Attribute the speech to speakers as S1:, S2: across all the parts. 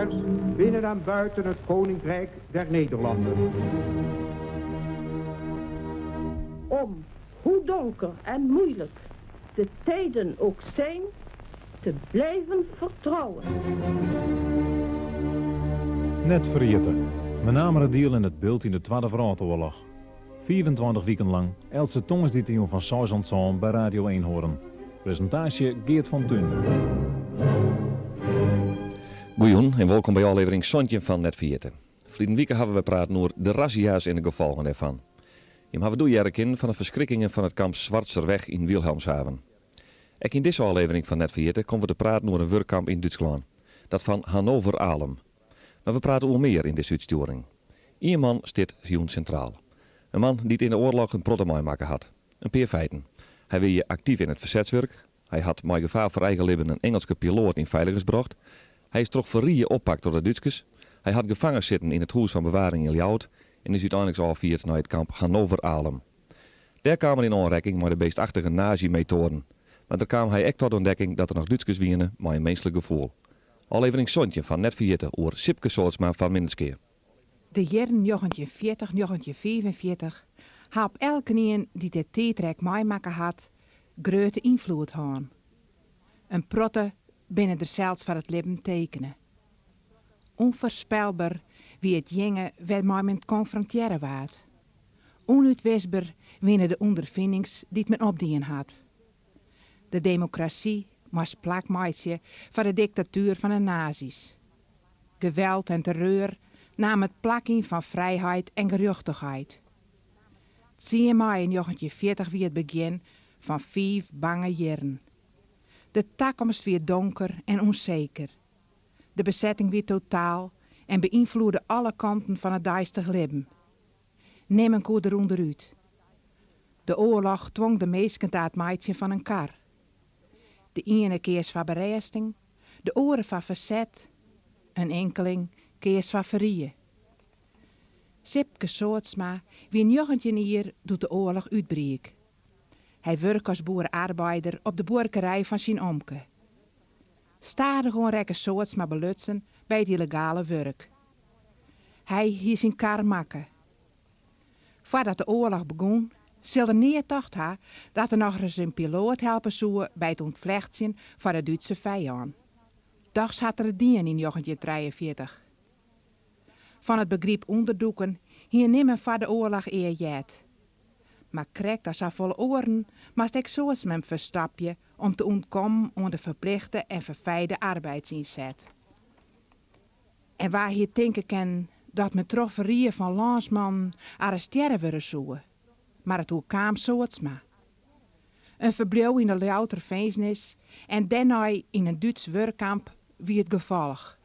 S1: Nederlandenaars binnen en buiten het Koninkrijk der Nederlanden.
S2: Om, hoe donker en moeilijk de tijden ook zijn, te blijven vertrouwen.
S3: Net vergeten. Met name het deel in het beeld in de Tweede Wereldoorlog. 24 weken lang Else Tongesditting van Sauzandzaan bij Radio 1 horen. Presentatie Geert van Thun.
S4: Goeien en welkom bij aflevering Sontje van Net Vergeten. Verleden week hebben we praten over de razzia's en de gevolgen daarvan. Je hebben we doorjaren van de verschrikkingen van het kamp Zwartserweg in Wilhelmshaven. Ook in deze aflevering van Net Vergeten komen we te praten over een werkkamp in Duitsland. Dat van Hannover-Alem. Maar we praten over meer in deze uitsturing. Eén man staat Joen centraal. Een man die het in de oorlog een protomooi maken had. Een paar feiten. Hij was actief in het verzetswerk. Hij had met gevaar voor eigen leven een Engelse piloot in veiligheid gebracht. Hij is toch verrieën oppakt door de Duitsers. Hij had gevangen zitten in het huis van bewaring in Ljout en is uiteindelijk afgevoerd naar het kamp Hannover-Alem. Daar kwamen in aanraking met de beestachtige nazi-methoden. Maar daar kwam hij echt tot ontdekking dat er nog Duitsers wienen met een menselijk gevoel. Aflevering Sontje van Net Vergeten over Sipke Soortsma van Minneskeer.
S5: De jaren 1940, 1945 ha op elke een die dit tijdrek meemaken had, grote invloed gaan. Een protte binnen er zelfs van het leven tekenen. Onvoorspelbaar wie het jonge waar men confronteren waard. Onuitwisbaar winnen de ondervindings die het men opdien had. De democratie was plakmaatje van de dictatuur van de nazi's. Geweld en terreur namen het plakking van vrijheid en geruchtigheid. 10 mei 1940 wie het begin van 5 bange jaren. De toekomst weer donker en onzeker. De bezetting weer totaal en beïnvloedde alle kanten van het duister leven. Neem een koer eronder uit. De oorlog dwong de meesten tot het maaitje van een kar. De ene keers van bereisting, de oren van verzet, een enkeling keers van verrieën. Sipke Soortsma wie 19 jaar doet de oorlog uitbreek. Hij werkt als boerenarbeider op de boerderij van zijn omke. Stadig onrekke Soortsma belutsen bij het illegale werk. Hij hield zijn kar makken. Voordat de oorlog begon, zulde neertocht ha dat er nog eens een piloot helpen zou bij het ontvlechten van de Duitse vijand. Dags had er het dien in 1943. Van het begrip onderdoeken hier nimmer van de oorlog eer jet. Maar krekt als volle oren, moest ik zoals men verstapje om te ontkomen aan de verplichte en verfijde arbeidsinzet. En waar hier denken kan dat me trofferieën van landsman arresteren worden zouden. Maar het kwam Soortsma. Een verblijf in de Louterveensnis en daarna in een Duits werkkamp wie het gevolg.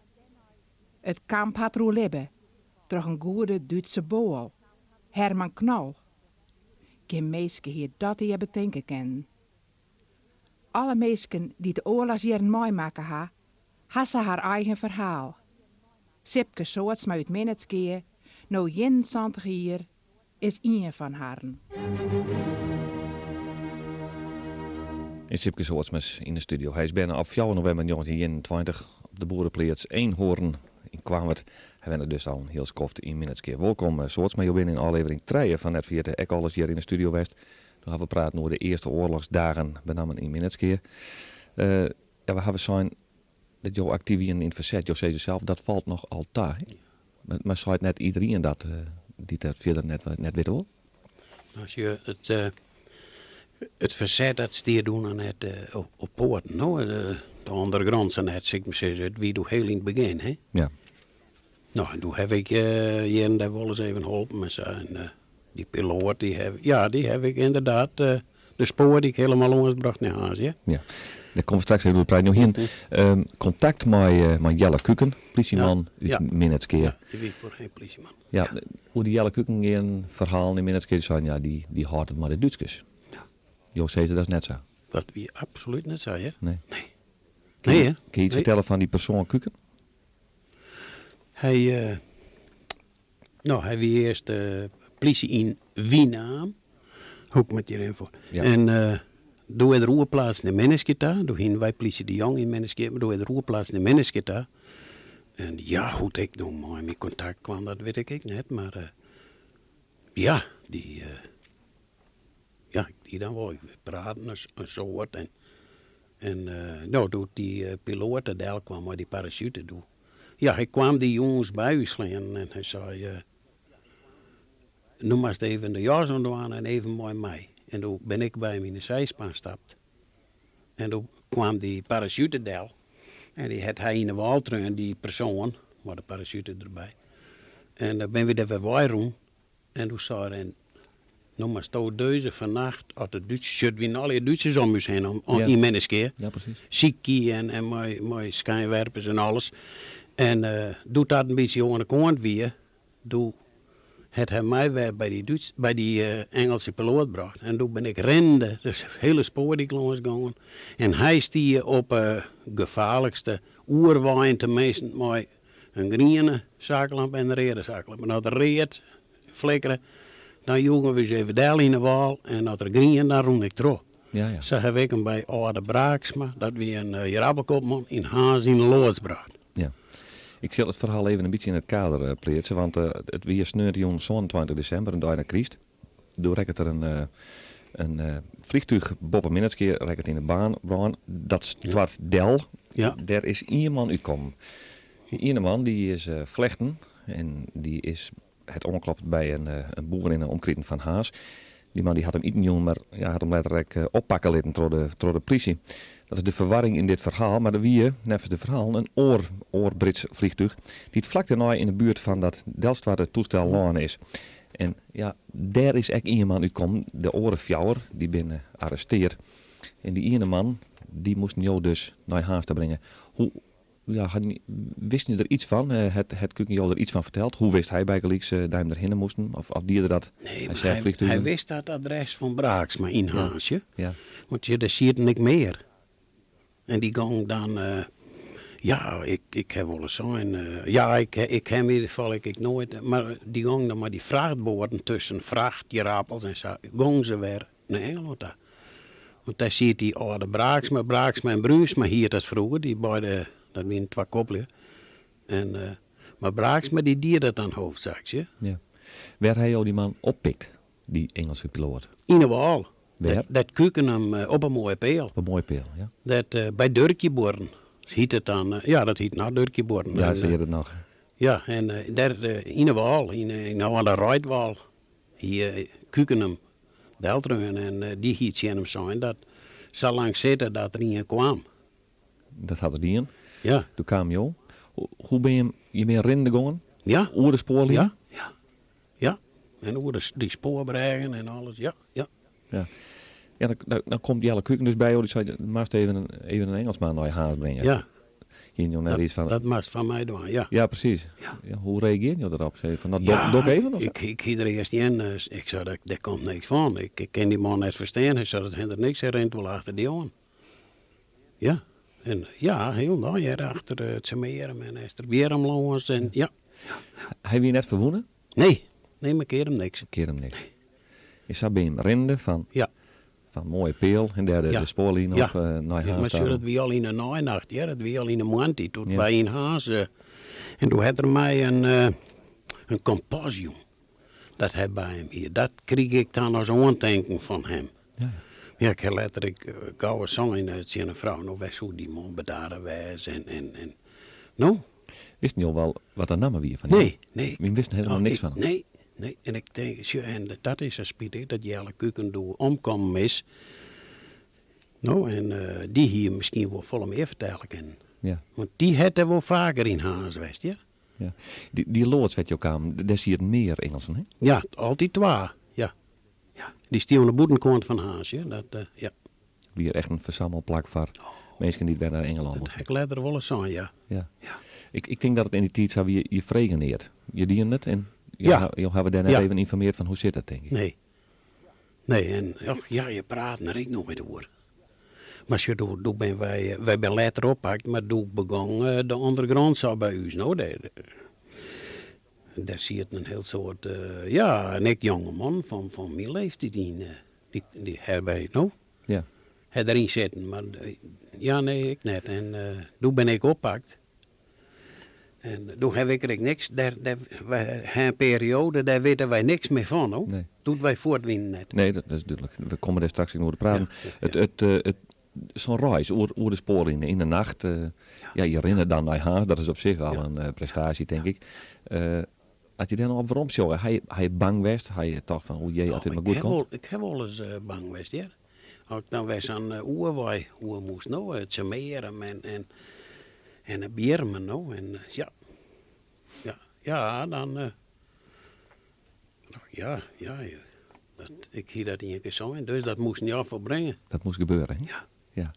S5: Het kamp had roelibbe, door een goede Duitse boel, Herman Knol. Geen meeske hier dat die hebben denken kennen. Alle meesken die de oorlogsjaren meemaken ha ze haar eigen verhaal. Sipke Soortsma uit Minneskeer, nou 21 jaar, is een van haren.
S4: En Sipke Soortsma in de studio. Hij is bijna op 4 november 1921 op de boerenplaats Eenhoorn in Kwamert. Hij werd dus al een heel skoft in Minneskeer. Welkom Soortsma, je bent in aflevering 3 van Net Vergeten. Ik alles hier in de studio geweest. Toen hebben we praten over de eerste oorlogsdagen, met name in Minneskeer. Ja, we hebben zijn dat jou actief in het verzet, jou zei zelf, dat valt nog altijd. Maar zei het net iedereen dat, die dat verder net weet wel?
S6: Als je het verzet dat stier doen aan het op poorten, nou, de ondergrondse net, zeg maar, het wie doe heel in het begin, hè?
S4: Ja.
S6: Nou, en toen heb ik hier en daar wel eens even geholpen met ze. En die piloot, die heb ik inderdaad, de spoor die ik helemaal ondergebracht naar Azië.
S4: Ja. Daar komen we straks even op het nu heen. Contact met Jelle Kuken, politieman uit Minneskeer.
S6: Ja, die weet voor geen politieman.
S4: Ja, hoe die Jelle Kuken een verhaal in Minneskeer zijn, ja, die houdt het maar de Duitsers.
S6: Ja.
S4: Jo, zei ze dat is net zo.
S6: Dat wie absoluut net zo, hè?
S4: Nee.
S6: Nee, hè?
S4: Kun je iets vertellen van die persoon Kuken?
S6: Hij wie eerst politie in Wienaam. Ook met je info.
S4: Ja.
S6: En door de roerplaats naar Minneskeer, door wij politie de Jong in Minneskeer, maar door de roerplaats naar Minneskeer, En ja, hoe ik nog mooi in contact kwam, dat weet ik net. Maar ja, die dan wel. We praten een soort. En nou, doet die piloot daar kwam maar die parachute doen. Ja, hij kwam die jongens bij u slaan en hij zei, nu maar even de jas aan en even mooi mij. En toen ben ik bij hem in de zijspan gestapt. En toen kwam die parachute daar. En die had hij in de wal terug, die persoon, maar de parachute erbij. En dan ben we daar weer waarom. En toen zei hij, nou maar stout deze vannacht, als de Duitsers, zit we alle Duitsers om ons heen, om
S4: Ja.
S6: in mensen.
S4: Ja, precies.
S6: Ziekie en mooi schijnwerpers en alles. En doet dat een beetje aan de kant weer, doe het hij mij weer bij die Engelse piloot gebracht. En toen ben ik rende, dus het hele spoor die ik langs gegaan. En hij stier op gevaarlijkste oerwijn tenminste met een groene zaklamp en een rode zaklamp. En als er reed, flikkeren, dan jongen we ze even daar in de wal en als er groen, dan rond ik terug.
S4: Ja, ja.
S6: Zo heb ik hem bij Oude Braaksma, dat we een jarabbelkopman in Haas in Loods bracht.
S4: Ik zal het verhaal even een beetje in het kader plaatsen, want het weer sneurt jong 27 december, een dag na Christ. Toen rekt er een vliegtuig boven minutkeer rekt in de baan. Dat zwart Del.
S6: Ja.
S4: Daar is iemand uitkomen. Die ene man die is vlechten en die is het omklopt bij een boer in een omkring van Haas. Die man die had hem niet jong, maar ja, had hem letterlijk oppakken laten door de politie. Dat is de verwarring in dit verhaal, maar er wie, nevens de verhaal, een Brits vliegtuig die het vlak daarna in de buurt van dat Delftwaarde toestel laan is. En ja, daar is echt iemand uitkomen, de orenfjouwer, die binnen arresteerd. En die ene man, die moest jou dus naar Haas te brengen. Wist je er iets van? Het kun je jou er iets van verteld? Hoe wist hij bij Gelieks dat hij hem erheen moesten? Of die er dat?
S6: Nee, maar hij wist dat adres van Braaksma in Haasje.
S4: Ja.
S6: Want je, daar zie je niet meer. En die gang dan, ja, ik heb wel eens zijn, ja, ik heb in ieder geval ik nooit, maar die gang dan maar die vrachtboorden tussen vrachtjerapels en zo, gang ze weer naar Engeland daar. Want daar ziet die oude Braaksma en Brunsma hier dat vroeger, die beide, dat waren twee koppelen. En, maar Braaksma die dier dat dan hoofdzakje.
S4: Ja. Waar hij jou die man oppikt, die Engelse piloot?
S6: In de wal.
S4: Waar?
S6: Dat kuken hem op een mooie peel.
S4: Een mooie peel, ja.
S6: Dat bij Durkjeboorden. Heet het dan, ja dat heet nou Durkjeboorden.
S4: Ja, zie je het nog.
S6: Ja, en daar in de wal, nou aan de Ruitwal, hier kuken hem Delteren en die hiet zien hem zijn dat zo lang zitten dat er iemand kwam.
S4: Dat had er die in.
S6: Ja.
S4: Toen kwam jou. Hoe ben je meer rennen gegaan?
S6: Ja.
S4: Oer de spoorlijn?
S6: Ja. En hoe die spoorbrengen en alles, ja.
S4: Ja, dan komt Jelle Kuken dus bij jou. Die zei, je mag even een Engelsman naar je Haas brengen.
S6: Ja,
S4: Hier nog net iets van.
S6: dat moest van mij doen, ja.
S4: Ja, precies.
S6: Ja.
S4: Ja, hoe reageer je erop? Zei je van, nou, dok even? Of?
S6: Ik ging er eerst in, ik zei, daar komt niks van. Ik ken die man net verstaan, hij zei, dat heeft er niks, hij rent wel achter die aan. Ja, en ja, heel nou, hier achter het Semeren en Esther Bierum langs en ja.
S4: Hij wie net verwonnen?
S6: Nee, maar keer hem niks.
S4: Keer hem niks. Je zou bij hem renden van,
S6: Ja.
S4: van mooie peel en daar de spoorlijn
S6: Ja.
S4: op naar
S6: Ja,
S4: Haas.
S6: maar zo dat we al in de nacht, ja, dat we al in de maand, toen
S4: Ja.
S6: wij in Haas. En toen had er mij een compassion. Dat heb bij hem hier. Dat kreeg ik dan als aandenken van hem.
S4: Ja.
S6: Ja, ik heb letterlijk gauw zijn dat zijn een vrouw nog wist hoe die man bedaren was en nou,
S4: Wist je al wel wat de namen weer van hem?
S6: nee.
S4: We wisten helemaal niks van hem.
S6: Nee. En ik denk, en dat is een spietig dat Jelle Kuken door omkomen is. Nou, en die hier misschien wel vol meer vertellen kan.
S4: Ja.
S6: Want die had er wel vaker in Haas geweest, ja?
S4: Ja. Die loods werd je ook aan, daar zie je meer Engelsen, hè?
S6: Ja, altijd twee, ja. Die stiel aan de boetenkant van Haas, ja. Dat, ja.
S4: Weer echt een verzamelplak van mensen die weer naar Engeland
S6: Dat
S4: moeten.
S6: heb ik later wel eens zijn, ja.
S4: Ja.
S6: Ja.
S4: Ik denk dat het in die tijd zou je vregeneerd. Je dient het en
S6: Ja.
S4: je hebben daar net
S6: Ja.
S4: even informeerd van hoe zit dat, denk ik.
S6: Nee, en och, ja, je praat er ik nog mee door. Maar je, toen ben wij ben later oppakt, maar toen begon de ondergrond zo bij u. Nou, daar zie je een heel soort, ja, en ik jongeman van mijn leeftijd in, die herbij, nou,
S4: Ja.
S6: hij erin zitten, maar ja, nee, ik net. En toen ben ik oppakt. En toen heb ik niks, wij hebben een periode, daar weten wij niks meer van, hoor.
S4: Nee.
S6: Doet wij voortwinnen net.
S4: Nee, dat is duidelijk. We komen daar straks over te praten. Zo'n reis, oer de sporen in de nacht. Ja, je herinnert dan naar Haas, dat is op zich al een prestatie, denk ik. Had je daar nog op waarom zeggen? Hij bang was? Hij dacht van, hoe jee, als dit maar goed komt?
S6: Ik heb wel eens bang geweest, ja. Als ik dan was aan oerwaai, hoe moest nou, het Semeren en het Biermen nou. En ja, dan, ik hier dat in je keer zo in, dus dat moest niet afbrengen.
S4: Dat moest gebeuren, hè?
S6: Ja.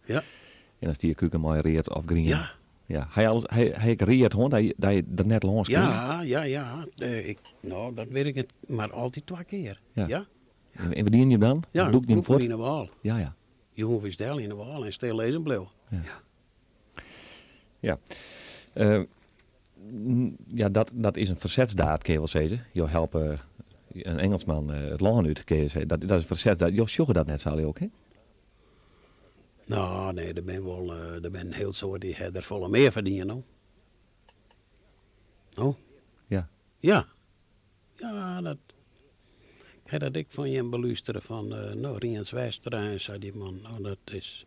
S4: En als die kuken mooi reert of green.
S6: Ja.
S4: Ja. Hij reert gewoon dat je er net langs kon.
S6: Ja. Dat weet ik niet, maar altijd 2 keer.
S4: Ja.
S6: Ja.
S4: En wat dien je dan?
S6: Ja,
S4: Doe ik niet voor?
S6: in de wal.
S4: Ja.
S6: Je hoeft stel in de wal en stil lezen bleef.
S4: Ja. Dat is een verzetsdaad, kun je wel zeggen. Je helpen een Engelsman het land uit, kun je zeggen. Dat is een verzetsdaad. Je zorgt dat net, zal je ook, hè?
S6: Nou, nee, er ben heel soort die er volle meer verdienen, nou. Oh?
S4: Ja.
S6: Ja. Ja, dat ik van je beluisteren van, Riens Westerijn, zei die man, nou, dat is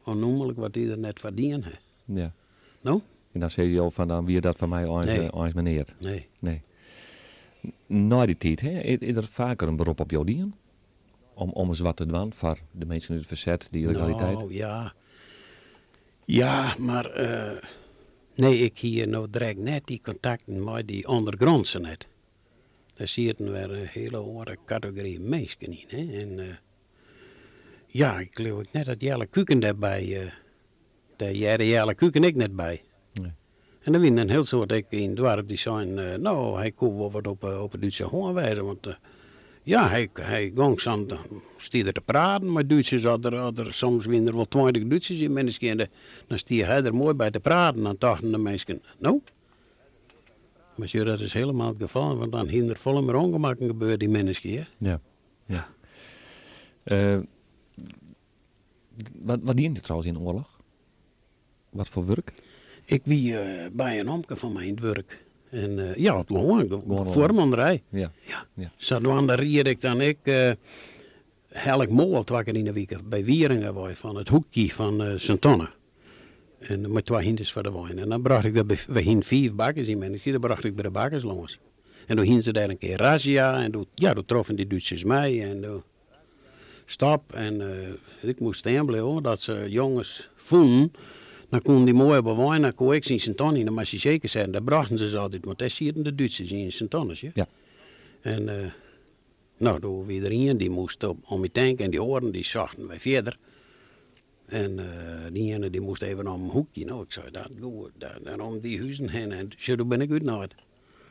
S6: onnoemelijk wat die er net verdienen.
S4: Ja.
S6: Nou?
S4: En dan zeg je al van, dan wie dat van mij eens meneer.
S6: Nee.
S4: Na die tijd, hè, is er vaker een beroep op jou dien? Om eens wat te doen voor de mensen in het verzet, die illegaliteit?
S6: Nou, ja. Ja, maar, nee, ik hier nou direct net die contacten met die ondergrondse net. Daar zitten weer een hele andere categorie mensen in, hè. En, ja, ik geloof net dat Jelle Kuken daarbij, daar Jelle Kuken ik net bij.
S4: Nee.
S6: En dan winnen een heel soort ik in het dorp die zijn, nou, hij kon wel wat op het Duitse hoorn wijzen, want ja, hij ging aan te praten met Duitsers, had er soms winnen wel 20 Duitsers in mensen en dan stier hij er mooi bij te praten, dan dachten de mensen, nou, maar zo, dat is helemaal het geval, want dan hinder volle meer ongemakken gebeurt die mensen, hè.
S4: Ja. Wat dient je trouwens in de oorlog? Wat voor werk?
S6: Ik wie bij een omke van mij in het werk. En ja, het gewoon voormanderij.
S4: Ja.
S6: Zo dan rier ik dan elk mol 2 keer in de week bij Wieringen was van het hoekje van Sint-Anne. En met 2 hinders voor de wijn. En dan bracht ik dat we hingen 4 bakkers in mensen, dan bracht ik bij de bakkers langs. En toen hingen ze daar een keer razzia en toen troffen die Duitsers mij en toen stap en ik moest staan blijven dat ze jongens voelen. Dan kon die mooi bewijnen, dan kon ik in Sint-Anne, dan moest je zeker zijn, daar brachten ze altijd, want daar zitten de Duitsers in Sint-Anne.
S4: Ja.
S6: En nou, door iedereen, die moest om je tank en die oren, die zachten wij verder. En die ene die moest even om een hoekje, nou, ik zei, dat goed, dan om die huizen heen, en zo ben ik uit naar het.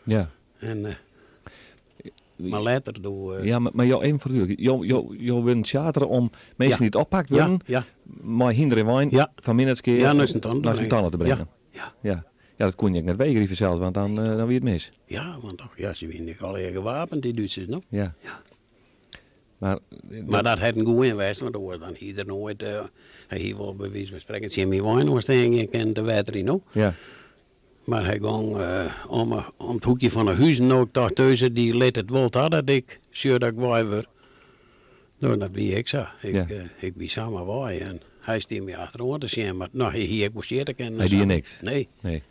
S4: Ja.
S6: En, maar later door...
S4: Ja, maar jou even voortdurend. Jou wil charteren om mensen die het oppakt worden, maar hinder in wijn van minutkeer
S6: naar Sint-Anne
S4: te brengen. Ja, dat kon je net weigeren zelfs, want dan wie het mis.
S6: Ja, want toch, ja, ze winnen al erg gewapend, die Duitsers, no?
S4: Ja.
S6: Maar dat had een goed inwijs, want er wordt dan hier nooit, hij wil bij wijze van spreken, Jimmy Wine was tegen en de water in, no?
S4: Ja.
S6: Maar hij ging om het hoekje van een huis en ook daar tussen, die leed het wel dat ik, zo dat ik wijver. Nou, dat wie ik zo. Ik wie samen waai en hij stier me achterom te zien, maar nou, hier ik moest te kennen.
S4: Hij die niks?
S6: Nee.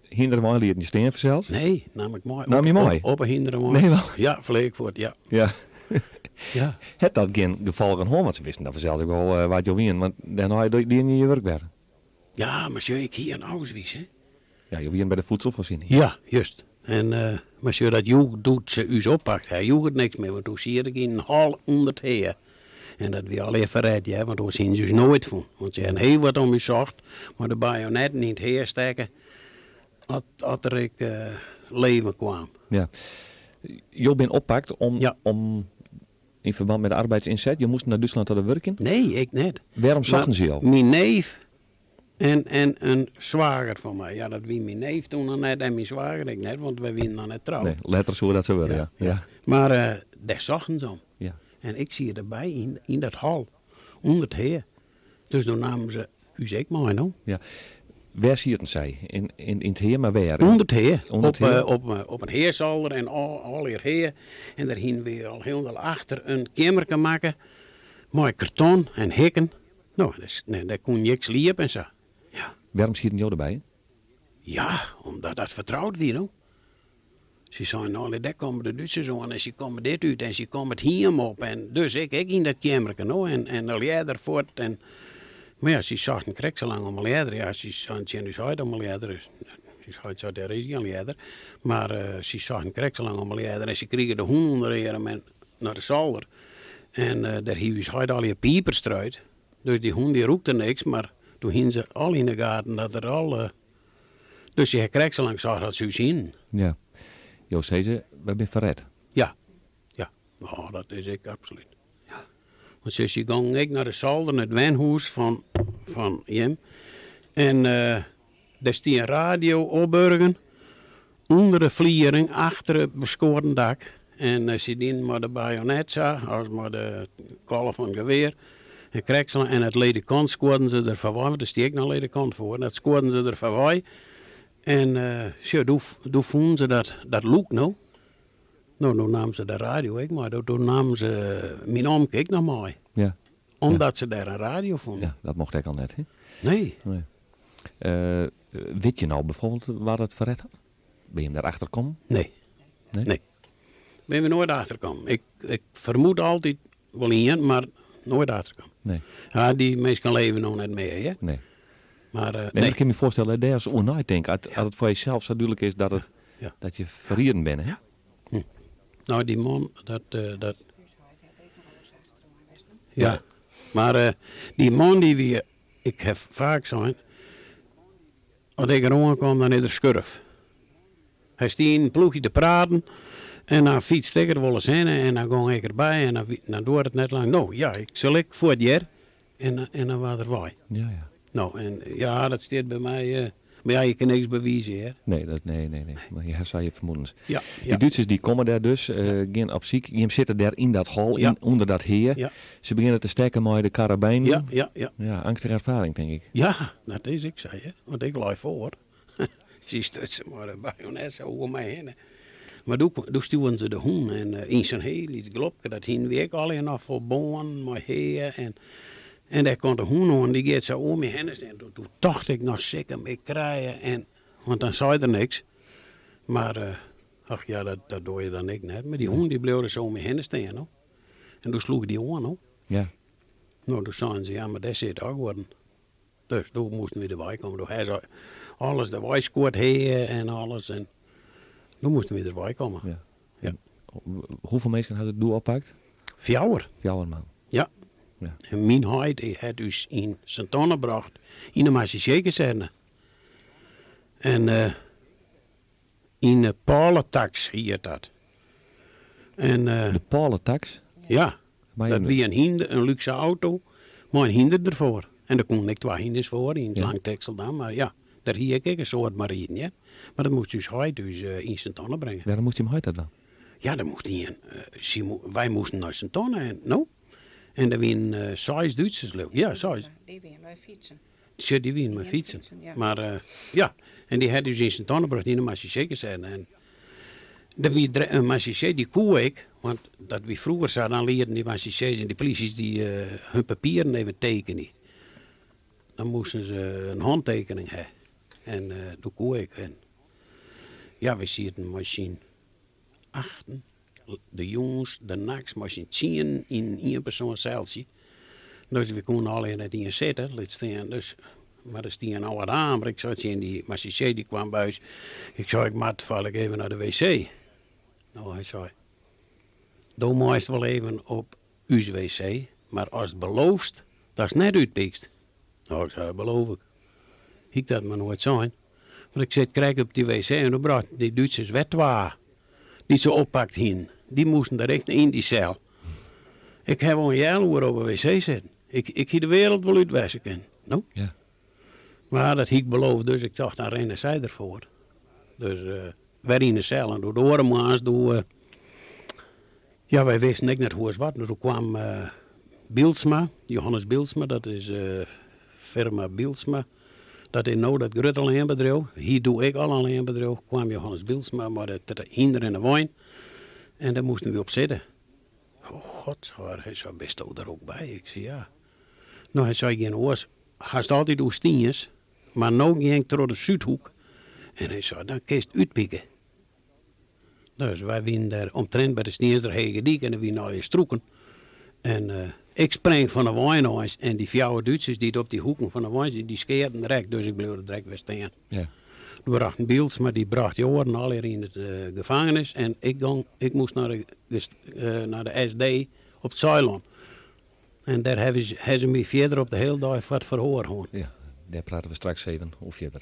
S4: Hinderwijn liet niet steen zelfs?
S6: Nee, nam ik mooi.
S4: Nam je mooi?
S6: Op een hinderwijn.
S4: Nee wel?
S6: Ja, vleek voor het, ja.
S4: Ja. Het dat geen gevolgen hoor, want ze wisten dat vanzelf ook wel wat je wien, want dan had je die in je werk werden.
S6: Ja, maar zo ik hier in Auschwitz, hè.
S4: Ja, je wien bij de voedselvoorziening.
S6: Ja, juist. En maar zo dat joeg doet ze u oppakt, hij joeg het niks meer, want toen zie ik in een hal onder het heer. En dat wie al even verrijdt, ja, want daar zien ze dus nooit van. Want ze hebben heel wat om je zocht, maar de bajonetten in het heer steken, als er ik leven kwam.
S4: Ja. Je bent oppakt om in verband met de arbeidsinzet, je moest naar Duitsland te werken?
S6: Nee, ik net.
S4: Waarom zochten ze jou?
S6: Mijn neef en een zwager van mij. Ja, dat wie mijn neef toen nog net en mijn zwager ik net, want we winnen dan net trouw.
S4: Nee, letters hoe dat zo worden, ja.
S6: Maar daar zochten ze om.
S4: Ja.
S6: En ik zie erbij in dat hal, onder het heer. Dus toen namen ze u zeker maar, no?
S4: Ja. Waar zie je het zij? In het heer, maar waar?
S6: Onder het heer.
S4: Onder het heer?
S6: Op een heerzolder en al hier heer. En daar hingen we al heel achter een kamertje maken. Mooi karton en hekken. Nou, daar kon je niks liep en zo.
S4: Waarom zie je het jou erbij?
S6: Ja, omdat dat vertrouwd weer, hoor. Ze zeiden, nou, daar komen de Duitsers aan en ze komen dit uit en ze komen het hier op. En dus ik in dat kamertje, no, en al jij voort. En, maar ja, ze zagen krek zo lang om al jij. Ja, ze zagen dus uit om al jij. Ze zagen zo, daar is hij al jij. Maar ze zagen krek zo lang om al jij. En ze kregen de hoen onder en naar de zolder. En daar hield ze al je piepers eruit. Dus die hoen die rookte niks, maar toen hingen ze al in de gaten dat er al... dus je krek zo lang zag dat ze zien.
S4: Ja. Jo, zei ze, we zijn verred.
S6: Ja. Nou, dat is ik absoluut. Ja. Want ze ging ik naar de zolder, naar het wijnhuis van Jem. En daar stiet een radio opburgen. Onder de vliering, achter het beschoren dak. En ze dienen maar de bajonet zag, als maar de kolf van geweer. En krekselen en het ledekant scoorden ze er van wij, want daar stiek ik naar ledekant voor. Dat scoorden ze er van wij. En toen vonden ze dat look nou. Nou namen ze de radio, maar toen namen ze mijn oom keek naar mij.
S4: Ja.
S6: Omdat ze daar een radio vonden.
S4: Ja, dat mocht ik al net, hè?
S6: Nee.
S4: Weet je nou bijvoorbeeld waar het verred had? Ben je hem daarachter gekomen?
S6: Nee. Ben we nooit achterkomen. Ik vermoed altijd wel in, maar nooit achterkomen.
S4: Nee.
S6: Ja, die mensen leven nog net mee, hè?
S4: Nee.
S6: Maar
S4: Nee, ik kan me voorstellen, daar is onuit denk. Als het voor jezelf zo duidelijk is dat je verrieren bent, hè?
S6: Nou, die man, ja. Maar die man ik heb vaak zijn, als ik er aankom, dan is er schurf. Hij stiet in een ploegje te praten en dan fietst ik er wel eens heen en dan ga ik erbij en dan doet het net lang. Nou ja, ik zal voor het jaar en dan was er wij.
S4: Ja.
S6: Nou, en ja, dat staat bij mij. Maar ja, je kan niks bewijzen, hè?
S4: Nee. Maar je hebt je vermoedens.
S6: Ja.
S4: Die Duitsers die komen daar dus, gaan op ziek. Je zitten daar in dat hal, onder dat heer.
S6: Ja.
S4: Ze beginnen te stekken met de karabijn.
S6: Ja.
S4: Ja, angstige ervaring, denk ik.
S6: Ja, dat is ik, zei je. Want ik lag voor. Ze stutsen maar de bajonet over mij heen. Maar toen stuwen ze de hoen en in zijn heel iets glopke. Dat hing weer alleen nog voor bomen, maar heer en daar komt de hoen aan, die gaat zo om je heen. En toen dacht ik nog zeker mee krijgen. Want dan zei er niks. Maar, ach ja, dat doe je dan ik net. Maar die hoen die bleef er zo om je heen staan. No? En toen sloeg die aan. No?
S4: Ja.
S6: Nou, toen zeiden ze, ja, maar dat zit ook worden. Dus toen moesten we erbij komen. Toen hij zei, alles erbij scoort heer en alles. En toen moesten we erbij komen. Ja.
S4: Hoeveel mensen had het doel oppakt?
S6: 4.
S4: 4 man.
S6: Ja. En mijn huid had dus in Sint-Anne gebracht, in de Massichékazerne. En in de palentax hier dat. En
S4: De palentax?
S6: ja,
S4: Maar
S6: dat was een luxe auto, maar een hinder ervoor. En daar kon ik 2 hinders voor, in het lang Texel dan, maar ja, daar hier ik een soort marine, ja. Maar dat moest dus hij dus in Sint-Anne brengen.
S4: Waarom moest je hem uit dan?
S6: Ja, dan moest hij wij moesten naar Sint-Anne en nou. En er waren 6 Duitsers, leuk. Ja, 6.
S5: Die weer met fietsen.
S6: Ja, die waren met fietsen.
S5: Ja.
S6: Maar ja, en die had dus in Sint-Anne gebracht in de Massichékazerne. En er was een Massiché, die koe ik, want dat we vroeger zouden leren, die Massichés en die polities die hun papieren even tekenen. Dan moesten ze een handtekening hebben. En toen koe ik. En ja, we zien een machine 8. De jongens, de naks, machine 10 in 1 persoon celsie. Dus we konden alleen net in zitten, laat staan. Dus, maar er stond nou wat aan, maar ik zat in die Massiché, die kwam bij huis. Ik zei, Maat, val ik even naar de wc. Nou, hij zei, doe meest wel even op uw wc, maar als het belooft, dat is net uitpiekst. Nou, ik zei, dat beloof ik. Ik dat maar nooit zijn. Want ik zit krijg op die wc en toen bracht die Duitsers wetwaar. Die ze oppakt heen. Die moesten direct in die cel. Ik heb al een jaar op een wc zitten. Ik heb de wereld wel uitwijzen kunnen. No?
S4: Ja.
S6: Maar dat had ik beloofd, dus ik dacht, dan rennen zij ervoor. Dus wij in de cel en door de orenmaas, ja, wij wisten niet net hoe het was. Toen kwam Bielsma, Johannes Bielsma, dat is firma Bielsma. Dat is nou dat grote alleenbedrijf. Hier doe ik al alleenbedrijf. Kwam Johannes Bielsma, maar het hinder in de wijn. En daar moesten we op zitten. Oh god, hij zei best ook daar ook bij. Ik zei ja. Nou, hij zei geen oors. Hij staat altijd door Stienjes. Maar nou ging ik door de Zuidhoek. En hij zei, dan kun je het uitpikken. Dus wij winnen daar omtrent bij de Stienster Hegediek en dan winnen al je stroeken. En ik spreng van de wijnhuis en die vier Duitsers die het op die hoeken van de wijn die scheerden direct. Dus ik bleef er direct weer staan.
S4: Ja.
S6: Toen bracht een beeld, maar die bracht jaren al hier in de gevangenis. En ik moest naar de SD op het Zeiland. En daar hebben ze me verder op de hele dag voor het verhoor gewoon.
S4: Ja, daar praten we straks even over verder.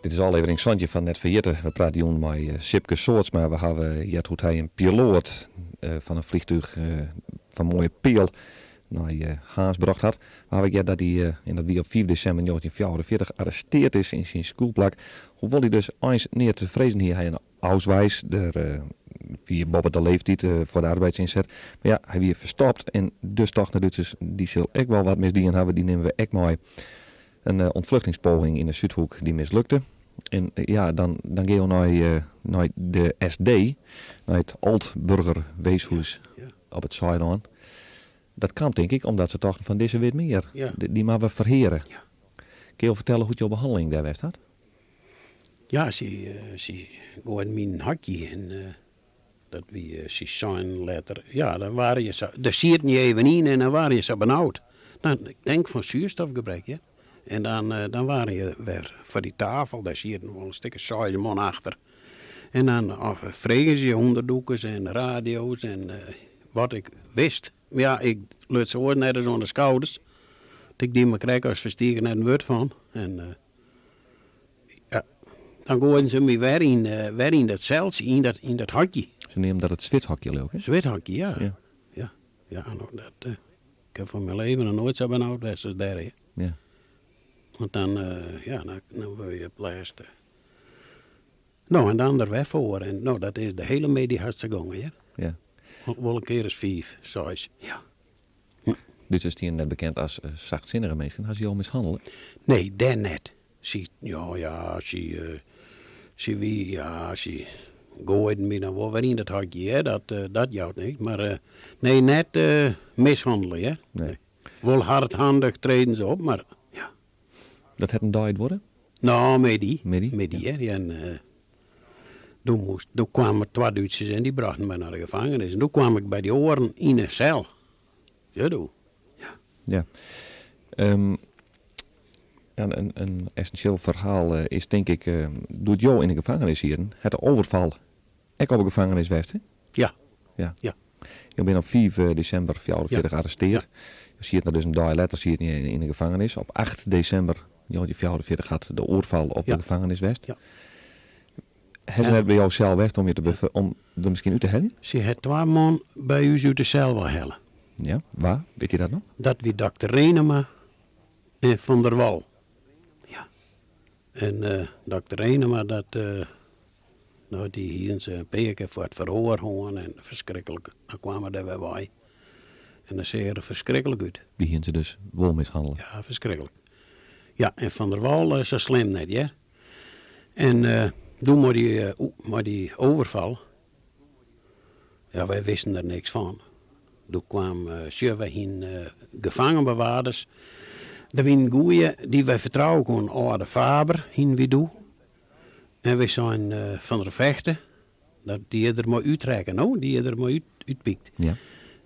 S4: Dit is aflevering Santje van Net Verjette. We praten hier met Sipke Soorts, maar we hebben jet hoe hij een piloot van een vliegtuig van mooie Peel naar Haas gebracht had. Waar we dat hij in dat wie op 4 december 1944 gearresteerd is in zijn schoolplak. Hoewel hij dus eens neer te vrezen hier hij een Ausweis, via Bobbert de leeftijd voor de arbeidsinzet. Maar ja, hij weer verstopt en dus toch naar Duitsers, die zal ook wel wat misdienen hebben, die nemen we ook mooi. Een ontvluchtingspoging in de Zuidhoek die mislukte. En ja, dan gaan we naar de SD, naar het Oud-Burger Weeshuis op het Zeiland. Dat kwam denk ik omdat ze toch van deze weer meer, die maar we verheren. Ja. Kun je vertellen hoe jouw behandeling daar was had?
S6: Ja, ze gooiden me een hakje en dat wie ze zijn later. Ja, dan waren je zo, daar zie je het niet even in en dan waren je zo benauwd. Dan, ik denk van zuurstofgebrek, ja. En dan waren je weer voor die tafel, daar zie je nog wel een stukje saaie man achter. En dan vregen ze je onderdoekers en radio's en wat ik wist. Maar ja, ik luid ze hoort net eens aan de schouders. Dat ik die me krijg als verstigen net een woord van. En ja, dan gooien ze me weer in dat celtje, in dat hakje.
S4: Ze nemen dat het zwithokje leuk, hè?
S6: Zweethakje, ja.
S4: Ja.
S6: Ja, nou, dat, ik heb van mijn leven nog nooit zo benauwd geweest als daar. Hè.
S4: Ja.
S6: Want dan, dan wil je plaatsen. Nou, en dan er weg voor. En nou, dat is de hele medie hartstikke gangen, ja.
S4: Ja.
S6: Wel een keer is 5, 6. Ja.
S4: Dus is die net bekend als zachtzinnige mensen. Als hij al mishandelen?
S6: Nee, daar net. Ze gooit me dan wel weer in dat hakje, hè. Dat jouwt niet. Maar nee, net mishandelen, hè.
S4: Nee.
S6: Wel hardhandig treden ze op, maar ja.
S4: Dat het een diet worden?
S6: Nou, met die,
S4: Ja.
S6: hè. En toen kwamen 2 Duitsers en die brachten mij naar de gevangenis. En toen kwam ik bij die oren in een cel. Ja, doe.
S4: Ja. Een essentieel verhaal is denk ik, doet jou in de gevangenis hier, het overval. Ik op de gevangenis geweest, hè?
S6: Ja.
S4: Ja.
S6: Ja.
S4: Je bent op 4 december 44 gearresteerd. Je ziet het dus een dag later zie je het in de gevangenis. Op 8 december, die 44 had de oorval op de gevangenis geweest.
S6: Ja.
S4: Hebben ze net bij jou cel weg om je om er misschien uit te hellen?
S6: Ze had 2 man bij u uit de cel wel hellen.
S4: Ja, waar? Weet je dat nog?
S6: Dat wie dokter Renema en Van der Wal. Ja. En dokter Renema, die hielden ze een paar keer voor het verhoor gewoon en verschrikkelijk. Dan kwamen er weer bij. En dat zag er verschrikkelijk uit.
S4: Die gingen ze dus wel mishandelen.
S6: Ja, verschrikkelijk. Ja, en Van der Wal zo slim net, ja. En toen maar die overval. Ja, wij wisten er niks van. Toen kwamen 7 gevangenbewaarders. Er waren goeie die wij vertrouwen konden. Oude Faber, wie doe. En we zijn van de vechten. Dat die er maar uittrekken, nou, die er maar uitpikt.
S4: Ja.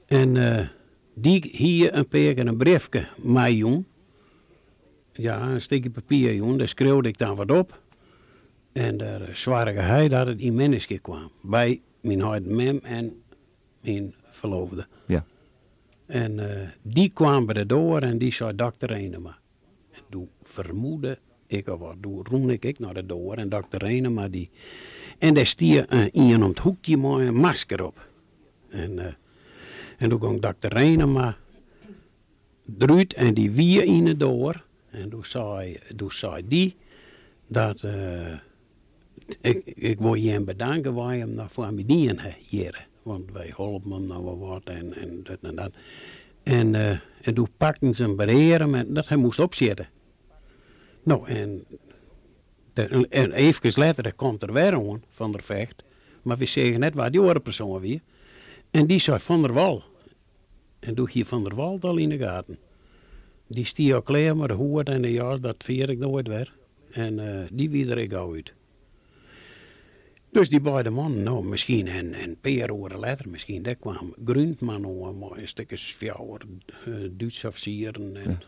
S6: En die hier een paar een briefje mij jong. Ja, een stukje papier jong, daar schreeuwde ik dan wat op. En daar zwaarde hij dat het in menneske kwam. Bij mijn huid mem en mijn verloofde.
S4: Ja.
S6: En die kwamen erdoor en die zei dokter Renema. En toen vermoedde ik al wat. Toen roen ik naar de door en dokter Renema die. En daar stier iemand om het hoekje met een masker op. En toen kwam dokter Renema eruit en die wie in de door. En toen zei die dat ik wil je bedanken waar je hem nou voor mij dienen hier. Want wij helpen hem nou wat en dat en dat. En toen pakten ze hem bij en dat hij moest opzetten. Nou, en even later komt er weer een van der vecht. Maar we zeggen net waar die andere persoon weer. En die zei Van der Wal. En toen hier Van der Wal al in de gaten. Die stier al klaar met de hoed en de jas, dat vier ik nooit weer. En die wieder ik uit. Dus die beide mannen, nou misschien een paar uur later, misschien, daar kwam Grundman nog een stukje fjouwer, Duits officieren. En,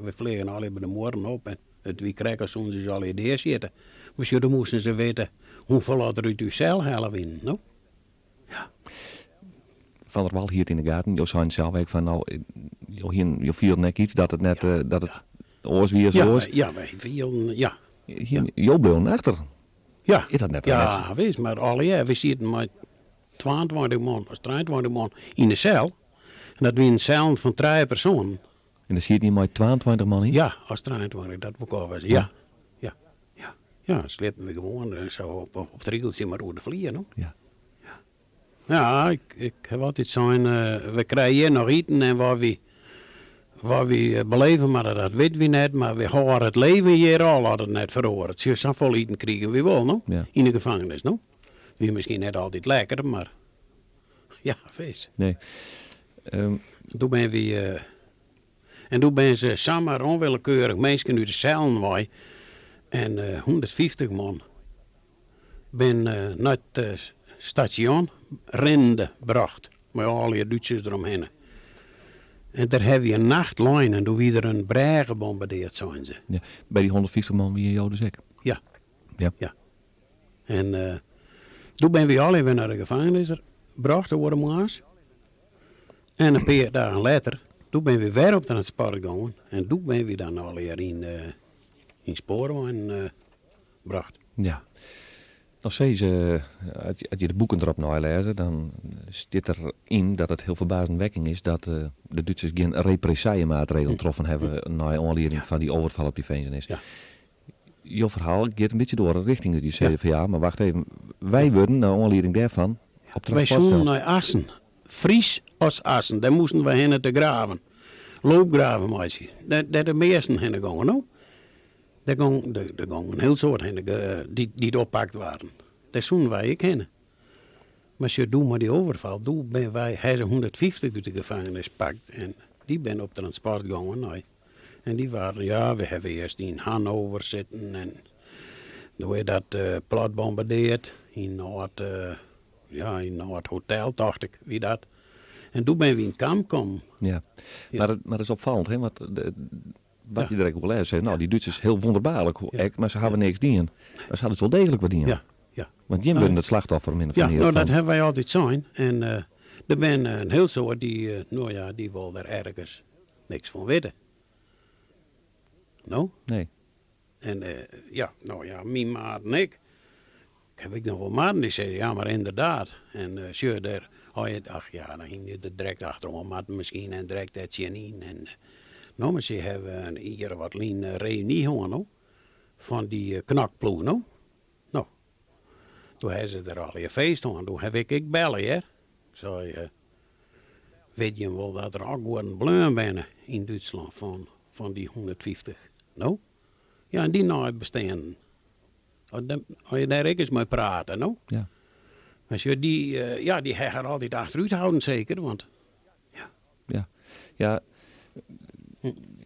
S6: we vliegen al even de morgen op en het wie krijgen soms is al ideeën zitten. Dus dan moesten ze weten hoeveel er uit uw cel halen winnen, no? Ja.
S4: Van der Wal hier in de gaten, je zei zelf ook van nou, je viel net iets dat het net, dat het oors weer zo is.
S6: Ja, wij vielen, ja.
S4: Je bleef achter.
S6: Ja,
S4: Is dat net
S6: ja, wees, maar alle jaar, we zitten met 22 man, of 23 man in de cel. En dat was een cel van 3 personen.
S4: En dan zie je niet maar 22 man in?
S6: Ja, als 23, dat moet ik al wezen. Ja. Ja, slepen we gewoon zo op het riegeltje maar door de vliegen, no?
S4: Ja.
S6: Ja, ik heb altijd zo'n, we krijgen hier nog eten en waar we beleven, maar dat weten we net, maar we houden het leven hier al hadden net verhoord. Zo vol eten krijgen we wel, no?
S4: Ja.
S6: In de gevangenis, no? Wie misschien net altijd lekker, maar ja, wees.
S4: Nee.
S6: Toen ben we, en toen ben ze samen onwillekeurig mensen uit de cellen wij en 150 man ben naar het station Rende gebracht, met al die Duitsers eromheen. En daar hebben we een nachtlijn en toen weer een brei gebombardeerd zijn ze.
S4: Ja. Bij die 150 man wie je jou dus ook?
S6: Ja.
S4: Ja.
S6: Ja. En toen ben we al even naar de gevangenis bracht door de maas. En een paar dagen later, toen ben we weer op transport gegaan. En toen ben we dan alweer in Spoorwijn gebracht.
S4: Ja. Nog steeds, als je de boeken erop nalezen, dan zit erin dat het heel verbazingwekkend is dat de Duitsers geen repressiemaatregelen getroffen hebben na aanleiding van die overval op die Veensenis.
S6: Ja.
S4: Jouw verhaal gaat een beetje door een richting dat je zei
S6: Ja.
S4: van ja, maar wacht even, wij worden naar aanleiding daarvan op
S6: Wij
S4: transport
S6: zoeken
S4: zelfs.
S6: naar Assen. Fries als Assen. Daar moesten we heen te graven. Loopgraven, meisje. Daar de meesten heen gaan, no? Daar gaan een heel soort heen die oppakt waren. Daar zoeken wij ik heen. Maar als je doet maar die overval, toen ben wij, hij is 150 uit de gevangenis pakt. En die ben op transport gegaan, nee. En die waren, ja, we hebben eerst in Hannover zitten en toen werd dat plat bombardeerd in het hotel, dacht ik, wie dat. En toen ben we in het kamp gekomen.
S4: Ja.
S6: Ja.
S4: Maar dat is opvallend, hè? Want wat
S6: Ja.
S4: je direct op les zegt, nou die Duitsers heel wonderbaarlijk,
S6: Ja.
S4: maar ze hebben niks dienen. Maar ze hadden het wel degelijk wat dienen.
S6: Ja, ja.
S4: Want je bent het slachtoffer min of
S6: Ja,
S4: meer
S6: nou
S4: van-
S6: dat hebben wij altijd zijn. En er ben een heel soort die, die wil er ergens niks van weten. Nou?
S4: Nee.
S6: En mijn maat en ik. Heb ik nog wel maten die zeiden, ja maar inderdaad. En daar, dan ging je er direct achterom, maten misschien en direct dat je in. En nou, maar ze hebben hier wat een reunie gewoon, no? Van die knakploeg, no? Nou, toen hebben ze er al een feest aan, toen heb ik bellen, hè. Zei, weet je wel dat er ook een bleun binnen in Duitsland van die 150, nou? Ja, en die nou bestaan. Als je daar ook eens mee praten, nou?
S4: Ja.
S6: Als je die hebben er altijd achteruit houden, zeker, want...
S4: Ja,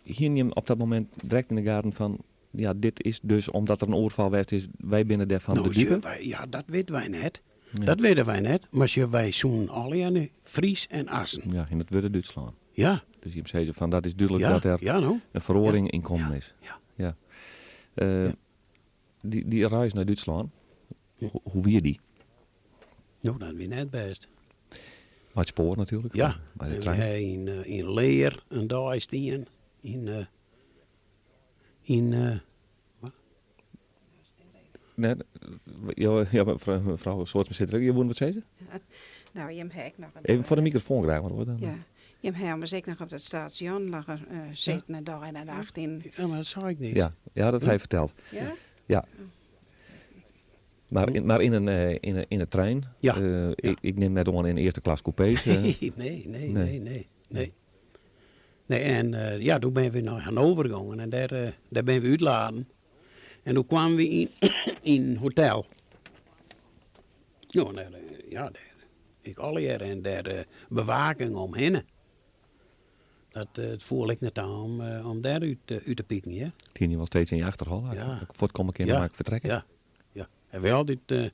S4: hier neem op dat moment direct in de gaten van, ja, dit is dus omdat er een overval geweest is, wij binnen daarvan
S6: Nou,
S4: de dupe.
S6: ja, dat weten wij net.
S4: Ja.
S6: Dat weten wij net. Maar wij zoen alleen Fries en Assen.
S4: Ja, in het wilde Duitsland.
S6: Ja,
S4: Dus je zei van, dat is duidelijk
S6: ja,
S4: dat er
S6: ja, nou.
S4: een verhoring
S6: Ja.
S4: in komen
S6: Ja.
S4: is.
S6: Ja.
S4: Ja.
S6: Ja.
S4: Die reis naar Duitsland, hoe weer die?
S6: Nou, dat is net best.
S4: Maar het spoor natuurlijk.
S6: Ja,
S4: Bij de
S6: en we
S4: trein.
S6: hebben in Leer een dag staan.
S4: Nee, ja, mevrouw Soortman zit er ook. Je woont wat zeggen?
S7: Nou, je hebt nog
S4: Even voor de microfoon graag, hoor. Dan.
S7: Ja, je hebt ook nog op het station liggen zitten en dag en nacht in.
S6: Ja, maar dat zou ik niet.
S4: Ja, dat hij verteld.
S7: Ja?
S4: Maar in een trein.
S6: Ja,
S4: Ik neem net om in eerste klas coupés.
S6: Nee. Nee, en toen ben we naar Hannover gegaan en daar ben we uitladen. En toen kwamen we in een hotel. Nou, daar ik al hier en daar bewaking omheen. Het voel ik net aan om daar uit te pieken, ja.
S4: Die niet wel steeds in je achterhal.
S6: Ja.
S4: Voort kom ik in
S6: Ja.
S4: en ik vertrekken.
S6: Ja. En we altijd,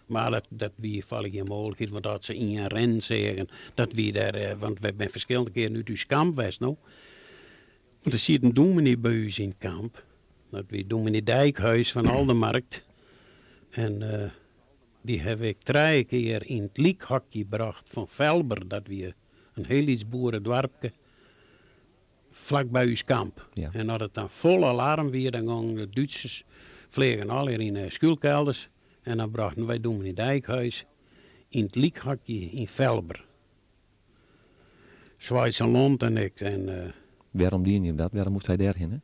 S6: maar dat wie vallen geen mogelijkheid, want dat ze in een ren zeggen, dat wie daar, want we zijn verschillende keren uit ons kamp geweest, nou. Want er zit een dominee bij ons in het kamp. Dat wie dominee Dijkhuis van Aldermarkt. En die heb ik 3 keer in het liekhokje gebracht van Velber, dat wie een heel iets boerendorpje, vlak bij ons kamp.
S4: Ja.
S6: En als het dan vol alarm weer, dan gaan de Duitsers vliegen al hier in schuilkelders. En dan brachten wij dominee Dijkhuis in het liekhokje in Velber. Zwitser Lond en ik. En
S4: Waarom dien je dat? Waarom moest hij daarheen? Hè?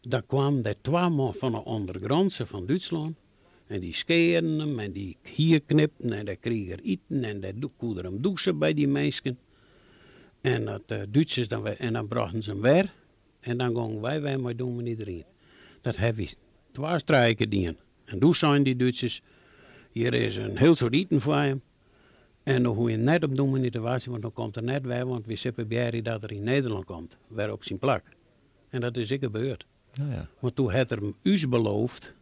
S6: dan kwamen er 2 man van de ondergrondse van Duitsland. En die scheerden hem en die hier knipten en daar kreeg er eten en daar konden hem douchen bij die mensen. En dat Duitsers dan brachten ze hem weer. En dan gingen wij maar dominee erin. Dat hebben we 2 strijken dienen. En toen zijn die Duitsers, hier is een heel soort eten voor hem. En dan hoe je net op dominee te wassen, want dan komt er net weer, want we zitten bij dat er in Nederland komt. Weer op zijn plak. En dat is ik gebeurd.
S4: Ja.
S6: Want toen had er hem us beloofd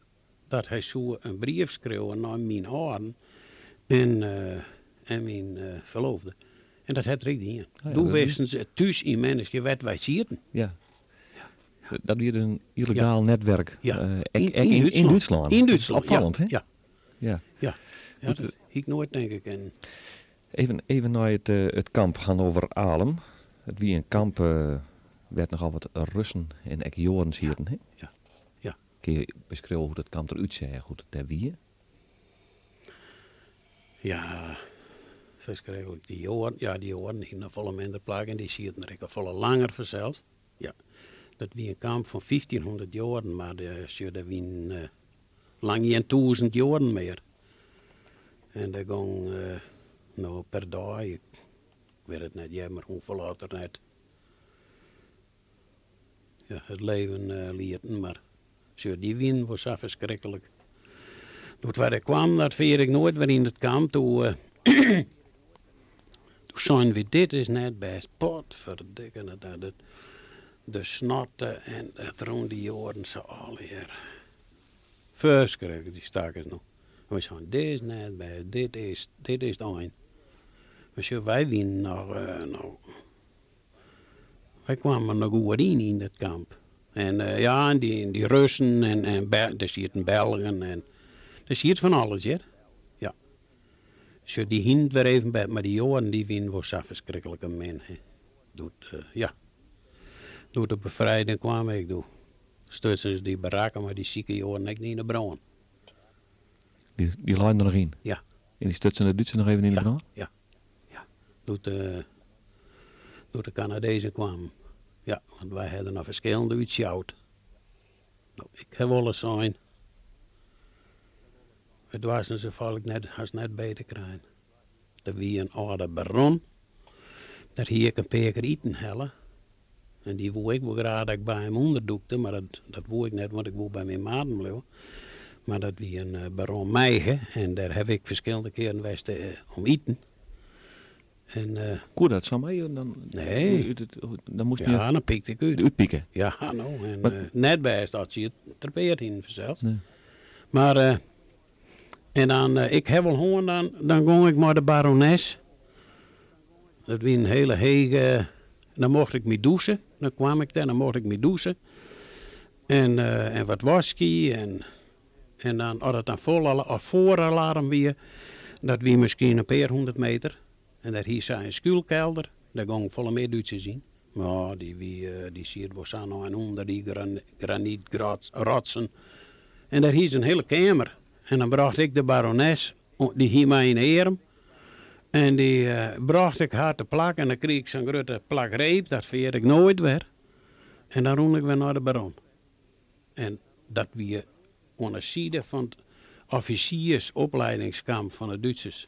S6: dat hij zo een brief schreeuwde naar mijn ouderen en mijn verloofde. En dat had er ik niet.
S4: ja,
S6: Toen
S4: dat
S6: wisten ze thuis in mensen wat wij zierden.
S4: Ja. Dat weer een illegaal netwerk.
S6: Ja.
S4: In Duitsland.
S6: In
S4: Dat is
S6: Duitsland.
S4: opvallend,
S6: ja.
S4: hè?
S6: Ja.
S4: Ja.
S6: Ja. Ja, dat heb ik nooit denk ik. En
S4: Even naar het kamp Hannover-Alem. Het wie een kamp werd nogal wat Russen en ook Jorens hier. Hè?
S6: Ja. Ja.
S4: Kun je beschrijven hoe dat kamp eruit zag, hoe het daar wie?
S6: ja, verschrikkelijk. Die Joden in een volle minder plek en die zitten er een volle langer verzeld. Ja, dat wie een kamp van 1500 Joden, maar dat wie lang geen 1000 Joden meer. En daar ging nou per dag, ik weet het niet, maar hoeveel later net het leven lieten, maar die wien was zo verschrikkelijk. Toen waar ik kwam, dat veer ik nooit weer in het kamp. Toen zijn we, dit is net best potverdikken. De snotten en het rond die jaren zo al hier. Verschrikkelijk, die staken nog. En we zeiden, dit is net best, dit is het eind. Wij winnen nog, wij kwamen nog goed in het kamp. En en die Russen en daar zitten Belgen en er zit van alles, hè. Ja. Zo die hint weer even bij, maar die Joden die winnen was zo verschrikkelijke men, hè. Door de bevrijding kwam ik door. Stuitsen ze die barakken, maar die zieke Joden ik niet in de brand.
S4: Die lijden er nog in?
S6: Ja.
S4: En die stutsen de Duitsers nog even in de brand?
S6: Ja. Door de Canadezen kwamen. Ja, want wij hadden nog verschillende uitschouwd. Nou, ik heb wel eens zijn. Het was een volk net beter krijgen. Er wie een oude baron. Daar hier ik een paar keer eten hellen. En die wou ik wel graag dat ik bij hem onderdoekte, maar dat wou ik net, want ik wou bij mijn maten blijven. Maar dat wie een baron Meijer en daar heb ik verschillende keren geweest om eten. En,
S4: Kon dat zo mee? Dan,
S6: Nee.
S4: Dan moest je
S6: ja, dan pikte ik uit.
S4: uitpikken.
S6: Ja, nou, en
S4: Maar-
S6: net bij dat je het terpeert in verzeld.
S4: Nee.
S6: Maar, en dan, ik heb wel gewoon, dan ging ik naar de barones. Dat was een hele hege, dan mocht ik mee douchen. Dan kwam ik daar, dan mocht ik mee douchen. En wat whisky en dan, als het dan vooralarm weer, dat wie misschien een paar 100 meter. En daar hier zijn een schuilkelder, daar ging volle meer Duitsers in. Maar die ziet was aan en onder die granietratsen. En daar is een hele kamer. En dan bracht ik de barones, die hier mij in de arm. En die bracht ik haar te plak en dan kreeg ik zo'n grote plak reep, dat veer ik nooit weer. En dan roem ik weer naar de baron. En dat wie aan de zijde van het officiersopleidingskamp van de Duitsers.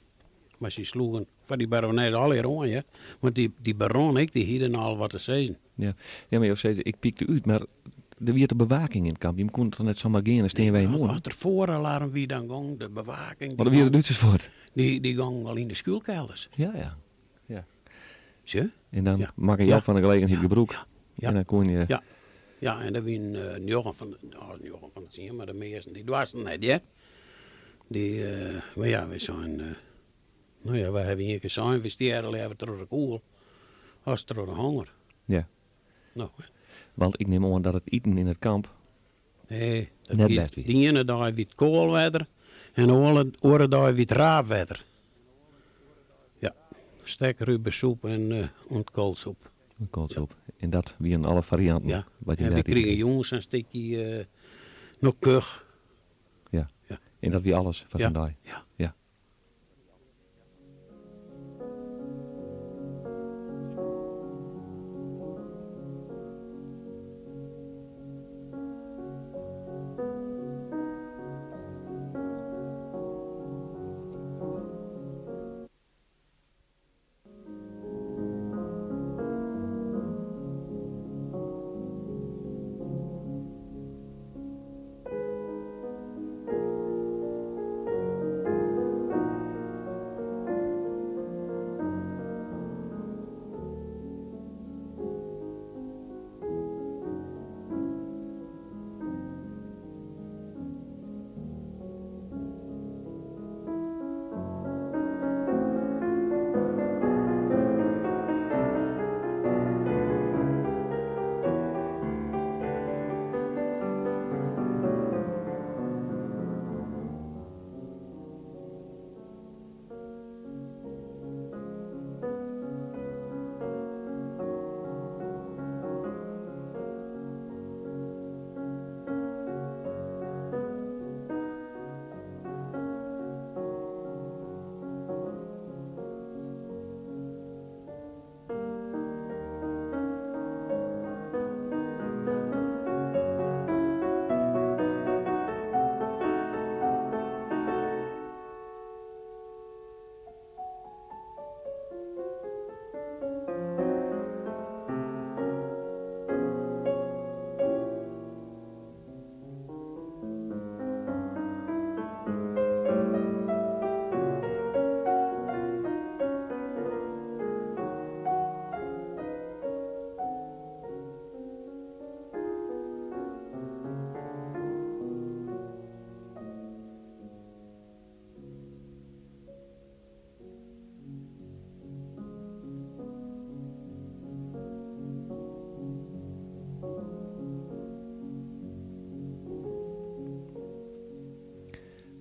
S6: Maar ze sloegen van die barones al hier aan, ja. Want die baron, die hielden al wat te zeggen.
S4: Ja, maar je zei, ik piekte uit, maar er werd de bewaking in het kamp. Je kon toch net zomaar gaan en steen wij
S6: Wat
S4: mooi.
S6: er vooralarm wie dan ging, de bewaking.
S4: Maar er weer de Duitsers voor.
S6: Die gang al in de schuilkelders.
S4: Ja.
S6: Zie?
S4: En dan
S6: Ja.
S4: maak je
S6: Ja.
S4: af van de gelegenheid
S6: Ja.
S4: gebroek.
S6: Ja.
S4: En dan kon je...
S6: Ja. Ja, en dan wien een jongen van het zien, maar de meesten, die dwarsen net, ja. Maar ja, we zijn, we hebben hier gezien, we stieren even door de koel, als door de honger.
S4: Ja.
S6: Nou,
S4: Want ik neem aan dat het eten in het kamp...
S6: nee, dat
S4: Net
S6: wie-
S4: best wie.
S6: die ene dag wie het koolwetter en de andere dag wie het raapwetter. Ja, stekrubensoep en koolsoep.
S4: Koolsoep. En dat wie in alle varianten.
S6: Ja,
S4: Wat je
S6: en we
S4: daar
S6: kregen
S4: eet.
S6: jongens een stukje nog kug.
S4: En dat wie alles van
S6: Ja.
S4: zijn dag.
S6: Ja.
S4: Ja.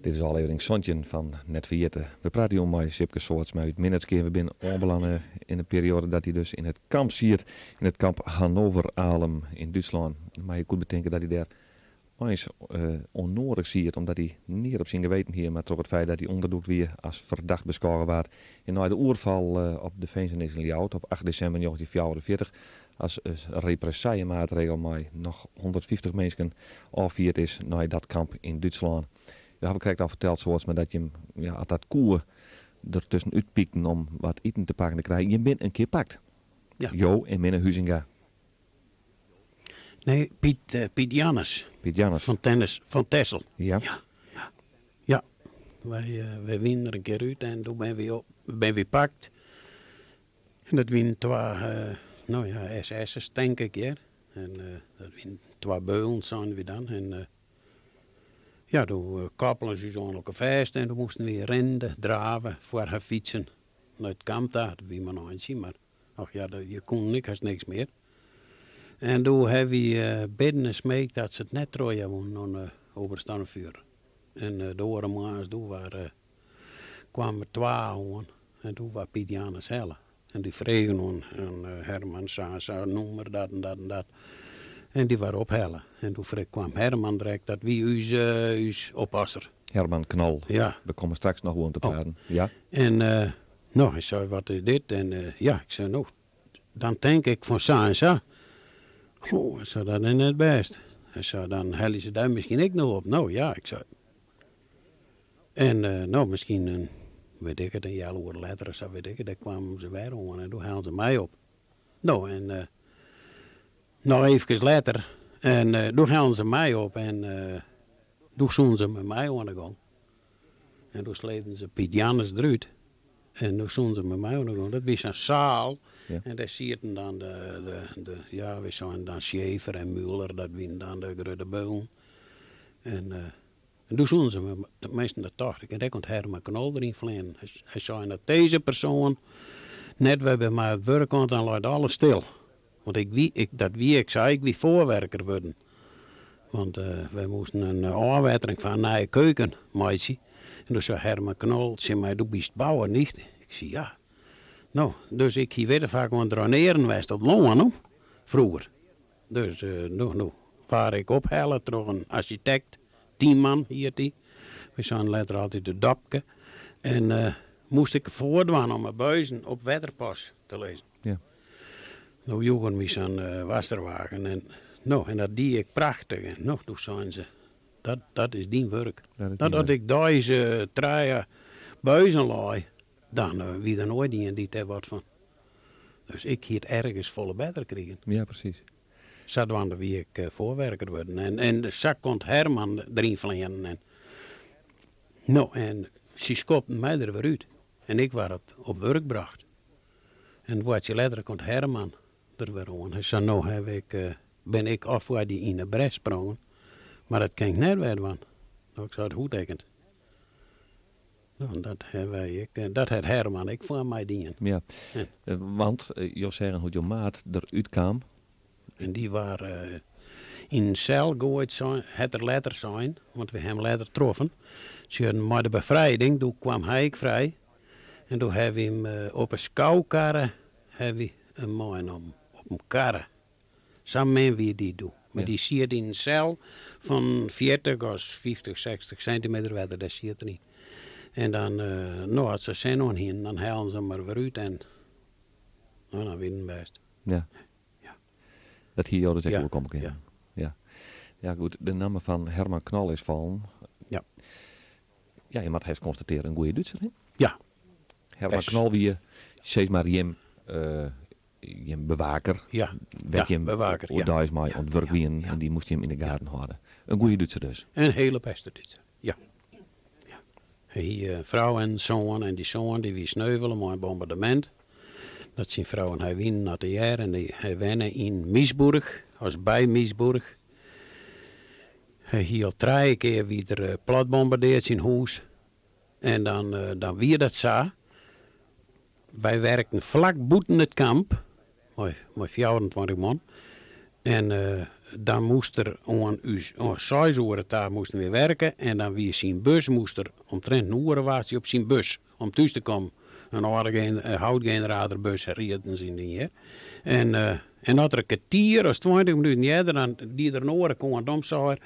S4: Dit is aflevering Sontjen van Net Verjeten. We praten hier met Sipke Soortsma uit Minneskeer. We zijn onbelangrijk in de periode dat hij dus in het kamp ziet. In het kamp Hannover-Alem in Duitsland. Maar je kunt bedenken dat hij daar eens onnodig ziet. Omdat hij niet op zijn geweten hier. Maar toch het feit dat hij onderdoekt weer als verdacht beschouwen werd. En na de oerval op de Veensenis in Ljout op 8 december 1944. Als repressiemaatregel maar nog 150 mensen afvierd is naar dat kamp in Duitsland. We hebben krijgt al verteld zoals maar dat je hem ja, dat koe er tussen uitpiekten om wat eten te pakken te krijgen. Je bent een keer pakt.
S6: Ja.
S4: Jo en Minne Huizinga.
S6: Nee, Piet Jannes.
S4: Piet Jannes.
S6: Van Texel.
S4: Ja.
S6: Ja. Wij winnen er een keer uit en toen ben we pakt. En dat winnen twee SS'ers denk ik ja. En dat winnen twee beulens zijn we dan. En ja, toen kappelen ze zo aan elkaar vast en toen moesten we rennen, draven, voor gaan fietsen naar het kamp daar. Dat wie maar nog eens zien, maar ach ja, je kon niks meer. En toen hebben we bidden en smeekt dat ze het net trooien wonen naar Obersternvuur. En de oren maas, toen kwamen twee aan en toen was Piet Jannes helle. En die vregen hun en Herman zei, noem maar dat en dat en dat. En die waren ophellen. En toen kwam Herman direct dat wie uw oppasser.
S4: Herman Knol.
S6: Ja.
S4: We komen straks nog gewoon te praten. Ja.
S6: En nou, hij zei, wat is dit? En ja, ik zei, nou, dan denk ik van zo en zo. Oh, hij zei, dat is net best. Hij zei, dan hellen ze daar misschien ik nog op. Nou ja, ik zei. En nou, misschien weet ik het, een jaar later of zo, weet ik het, daar kwamen ze weer om en toen haalden ze mij op. Nou, en nog even later, en toen haalden ze mij op en toen zoen ze met mij aan de gang. En toen sleepten ze Piet Jannes eruit. En toen zoen ze met mij aan de gang. Dat was een zaal.
S4: Ja.
S6: En daar zitten dan we zijn dan Schäfer en Müller, dat waren dan de grote beul. En toen zoen ze me, tenminste dat dacht ik. En daar komt Herman Knol erin vliegen. Hij zei dat deze persoon net weer bij mij op werk komt, dan laat alles stil. Want ik zei, ik wie voorwerker worden. Want wij moesten een aanwetering van een nieuwe keuken maken. En toen zei Herman Knol, zei mij, du bist bouwer niet? Ik zei, ja. Nou, dus ik hier weer vaak aan het droneren geweest op Londen, vroeger. Dus nu vaar ik ophellen door een architect, 10 man hier die. We zijn later altijd de Dapke. En moest ik voortwaan om mijn buizen op Wetterpas te lezen.
S4: Ja.
S6: Nou, jongen, we zijn wasserwagen en dat die ik prachtig. En nog, toen zijn ze, dat is die werk. Dat had ik deze drie buizen laai, dan wie er nooit die er wat van. Dus ik hier ergens volle beter kregen.
S4: Ja, precies.
S6: Zat dan wie ik voorwerker worden. En de zak komt Herman erin vliegen. En ze schopten mij er weer uit. En ik was op werk gebracht. En wat je later komt Herman er weer aan. Hij zei, nou ben ik af waar die in de bres sprongen. Maar dat kan ik net weer van. Nou, ik zou het goed denken. Nou, dat had Herman ik voor mij dingen.
S4: Ja.
S6: Ja.
S4: Want je zeggen hoe je maat eruit kwam.
S6: En die waren in een cel gegooid, het er later zijn, want we hem later troffen. Ze hadden maar de bevrijding, toen kwam hij vrij. En toen hebben we hem op een schouwkarre, een man op een karre. Samen met wie die doet. Maar die zit in een cel van 40 of 50, 60 centimeter verder, dat zit er niet. En dan, als ze zijn aan dan halen ze hem maar weer uit en dan winnen we best.
S4: Ja. Dat hier jou dus echt
S6: Ja,
S4: wel komen
S6: ja.
S4: Ja goed, de naam van Herman Knol is vallen.
S6: Ja.
S4: Ja, je moet eens constateren een goede Duitser, hè?
S6: Ja.
S4: Herman
S6: Best.
S4: Knol wie zeg maar je bewaker.
S6: Ja,
S4: Werd je hem
S6: bewaker. Ja.
S4: daar is mij aan het werk wie
S6: ja.
S4: en die moest je hem in de gaten houden. Een goede Duitser dus.
S6: Een hele beste dit. Ja. Hij vrouw en zoon en die zoon die wie sneuvelen met een bombardement. Dat zijn vrouw en hij winnen naar de jaar en hij wennen in Miesburg, als bij Miesburg. Hij hield 3 keer weer plat bombardeerd zijn huis. En dan weer dat zo. Wij werkten vlak buiten het kamp, met 24 man. En dan moest er aan 6 uur daar moesten we werken. En dan wie zijn bus moest er omtrent een uur was hij op zijn bus. Om thuis te komen. Een oude houtgeneraatorbus reden ze in hier. En dat er een kwartier of 20 minuten eerder dan die er een uur kon omzien.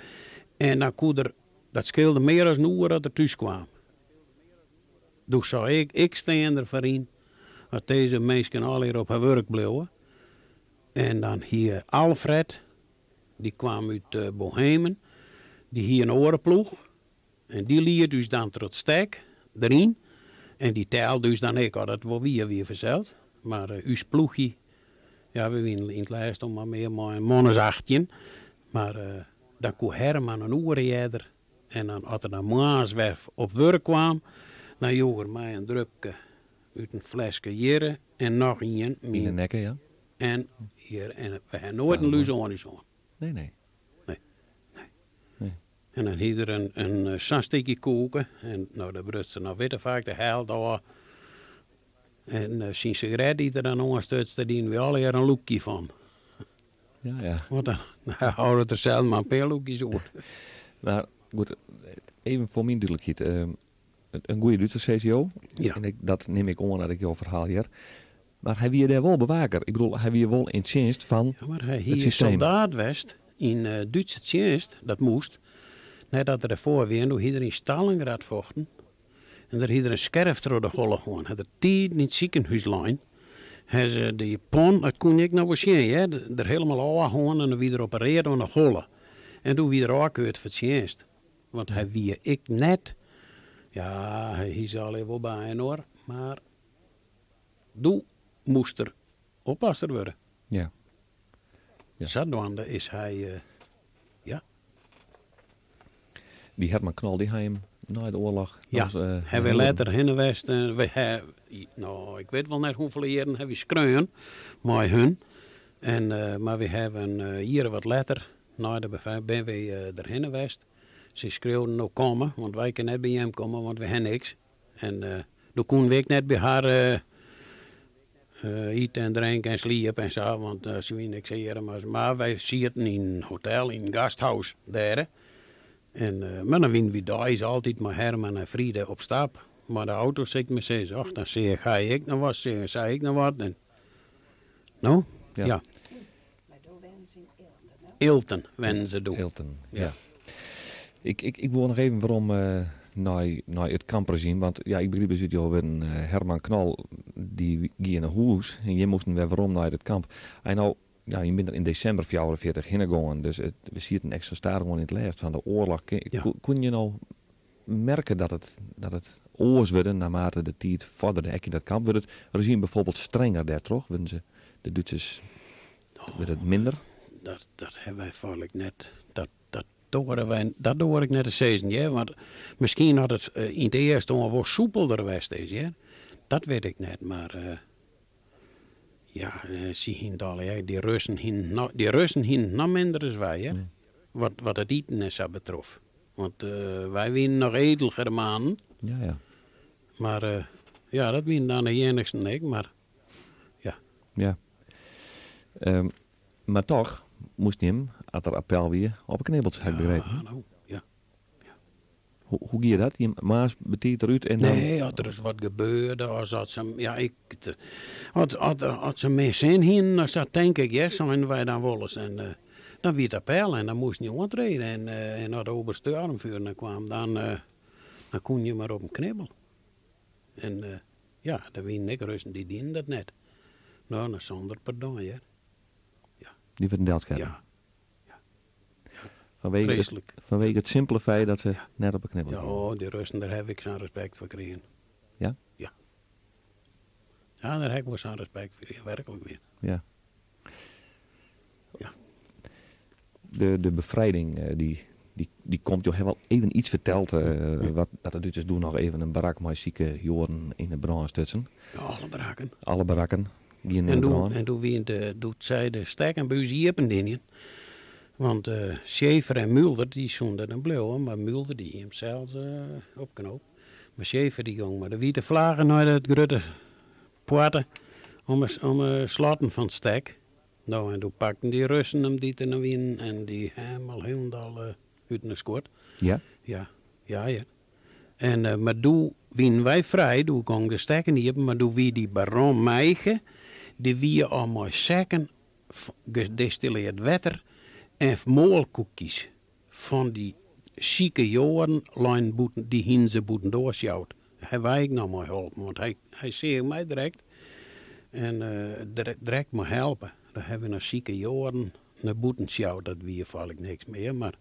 S6: En dan kon er, dat scheelde meer dan een uur dat er thuis kwam. Dus zou ik staan er voor in. Dat deze mensen al hier op haar werk bleven. En dan hier Alfred, die kwam uit Bohemen, die hier een orenploeg. En die liet dus dan tot stek erin. En die tel dus dan ik had het wel weer verzeld. Maar uw ploegje, ja we winnen in het lijst om maar meer maar een man 18. Maar dan kon Herman een oren eerder. En dan als er dan maaswerf op werk kwam, dan joeg er mij een drupje uit een flesje hier en nog een.
S4: In de nekken, ja?
S6: En hier, en we hebben nooit een luis aan zo.
S4: Nee.
S6: En dan hier er een sastikje koken. En nou, de brust ze nog witte vaak de hel daar. En zijn sigaret die er dan ondersteunt, daar dienen we alle jaar een loekje van.
S4: Ja.
S6: Want dan houden het er zelf maar een paar loekjes over.
S4: Maar goed, even voor mijn duidelijkheid. Een goede Duitse CCO.
S6: Ja.
S4: En dat neem ik aan dat ik jouw verhaal hier. Maar hij wie daar wel bewaker. Ik bedoel, hij wie wel in dienst van
S6: Ja, maar hij
S4: het
S6: hier
S4: systeem.
S6: soldaat was in Duitse dienst, dat moest. Net dat er ervoor weer, toen iedereen Stalingrad vochten. En er iedereen scherf door de holle gewoon. Had er tijd in het ziekenhuislijn. Hij zei, de Japan, dat kon ik nou wel zien, hè. Er helemaal aangehouden en dan weer opereerd aan de holle. En toen weer aangekeurd voor het dienst. Want hij wie ik net. Ja, hij is al even bij hoor. Maar, toen moest er oppasser worden.
S4: Ja.
S6: Zodoende is hij,
S4: Die Herman Knol, die hij hem na de oorlog...
S6: ja, hij wil later heen geweest. Nou, ik weet wel net hoeveel jaren hebben we schreeuwen met hun. En, maar we hebben hier wat later, na de bevel, ben we erheen geweest. Ze schreeuwden nou komen, want wij kunnen net bij hem komen, want we hebben niks. En toen konden we ook net bij haar eten en drinken en sliepen en zo, want ze willen niks hier. Maar wij zitten in een hotel, in een gasthuis daar. En, maar dan winnen we daar is altijd maar Herman en Friede op stap. Maar de auto zegt me steeds, ach, dan zeg ga ik nog wat, zei ik nog wat. En, nou, ja. Ilten wennen ze doen.
S4: Hilton,
S6: Ja.
S4: ja. Ik wil nog even waarom naar het kampregime. Want ja, ik begreep dus jou een Herman Knol, die ging naar huis. En je moest weer waarom naar het kamp. En nou, ja, je bent er in december 44 heengegaan. Dus we zien een extra staar gewoon in het lijst van de oorlog. Kon je nou merken dat het oors werden naarmate de tijd vorderde? Heb je dat kamp? Werd het regime bijvoorbeeld strenger daar toch? Werden ze de Duitsers werd het minder?
S6: Dat hebben wij eigenlijk net. Dat hoor ik net te zeggen, ja. Want misschien had het in het eerste nog wel soepelder geweest is, ja. Dat weet ik net, maar zie je die Russen hien nog minder dan wij, hè.
S4: Nee.
S6: Wat het eten is dat betrof. Want wij winnen nog edel Germanen,
S4: Ja.
S6: maar dat winnen dan de enigste niet, maar
S4: Ja. Maar toch moest hij hem, als er appel weer, op een knibbeltje, heb ik begrepen.
S6: nou, ja.
S4: Hoe ging je dat? Je maas betiet eruit en dan...
S6: Nee, als er eens wat gebeurde, als ze mensen heen, dat denk ik, ja, zijn wij dan wel eens. En dan werd appel en dan moest je ontreden. En als de oberste armvuur kwam, dan kon je maar op een knibbel. En dan wien ik Russen, die dienen dat net. Nou, dat zonder pardon, ja.
S4: Die werd een deeltje.
S6: Ja,
S4: Vanwege het simpele feit dat ze net op een knibbel
S6: ja,
S4: kwamen.
S6: die Russen, daar heb ik zo'n respect voor gekregen.
S4: Ja?
S6: Ja. Ja, daar heb ik wel zo'n respect voor, ja, werkelijk weer.
S4: Ja.
S6: Ja.
S4: De bevrijding, die komt, je hebt wel even iets verteld, wat dat de Duitsers doen nog even een barak met zieke joden in de brand stutsen.
S6: Ja, alle braken.
S4: Alle barakken, die in de brand.
S6: En toen doet zij de stekenbuis hier op een ding. Want Schaefer en Mulder, die zonden een blauwe, maar Mulder die hem zelfs opknoopt. Maar Schaefer die ging maar de witte vlaggen naar het grote poorten om slaten van het stek. Nou, en toen pakten die Russen hem die te winnen en die helemaal uit de squad.
S4: Ja?
S6: Ja. En, maar toen winnen wij vrij, toen kon ik de stekken niet hebben, maar toen wie die baron Meijgen, die wie allemaal zekken gedestilleerd water en moolkoekjes van die zieke jaren die hinze boeten doorsjouwt. Hij wij ik nog maar helpen, want hij zei mij direct en direct me helpen. Dan hebben we een zieke jaren naar boeten sjouwt, dat wie val ik niks meer, maar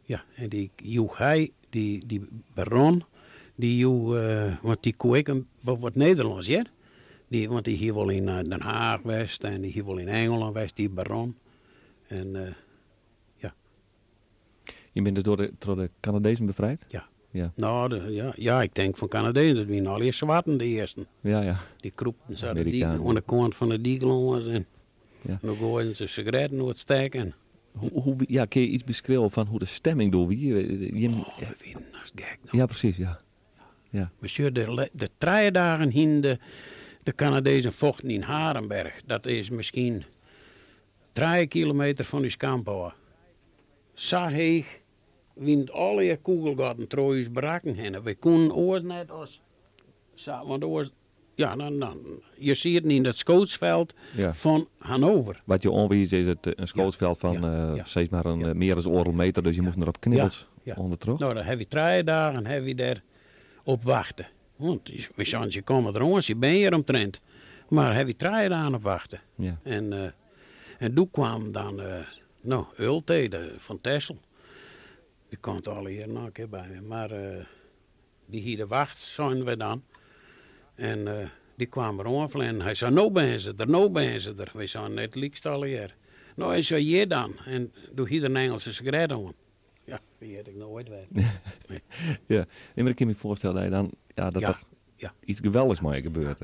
S6: ja, en die joeg hij, die baron, die joeg, want die koe ik wat Nederlands, ja? Want die hier wel in Den Haag west en die hier wel in Engeland west, die baron. En
S4: Je bent dus door de Canadezen bevrijd?
S6: nou, ik denk van Canadezen, dat waren al eerst zwarten de eerste.
S4: Ja.
S6: Die kroepten ze aan
S4: Amerikanen.
S6: de kant van de diegelongens en
S4: Ja.
S6: dan gooiden ze sigaretten door het steken.
S4: Kun je iets beschrijven van hoe de stemming door wie?
S6: We vinden dat gek. Nou.
S4: Ja, precies, ja.
S6: Monsieur, de 3 dagen heen de Canadezen vochten in Harenberg. Dat is misschien 3 kilometer van uw kamp af. Zo heeg, wint alle je kogelgaten trouwens braken heen. We konden oors net als, want oors, ja, dan, je ziet het in het schootsveld
S4: Ja.
S6: van Hannover.
S4: Wat je onwees is het een schootsveld van steeds maar een meer dan een meter, dus je moest erop knibbeld
S6: Ja.
S4: onder terug.
S6: Nou, dan heb je 3 dagen heb je daar op wachten. Want we zijn je komen er ons, je bent hier omtrent. Maar heb je 3 dagen op wachten.
S4: Ja.
S6: En toen kwam dan, Ulte van Texel. Die komt alle hier nog een keer bij me. Maar die hier de wacht zijn we dan. En die kwam er onvlen en hij zei, nou ben ze er. We zijn net liekst alle hier. Nou, hij zei, je dan. En toen hier een Engelse sigaret aan. Ja, die had ik nooit weten.
S4: Ja, maar ik kan me voorstellen dat je dan, dat er iets geweldigs mee gebeurt.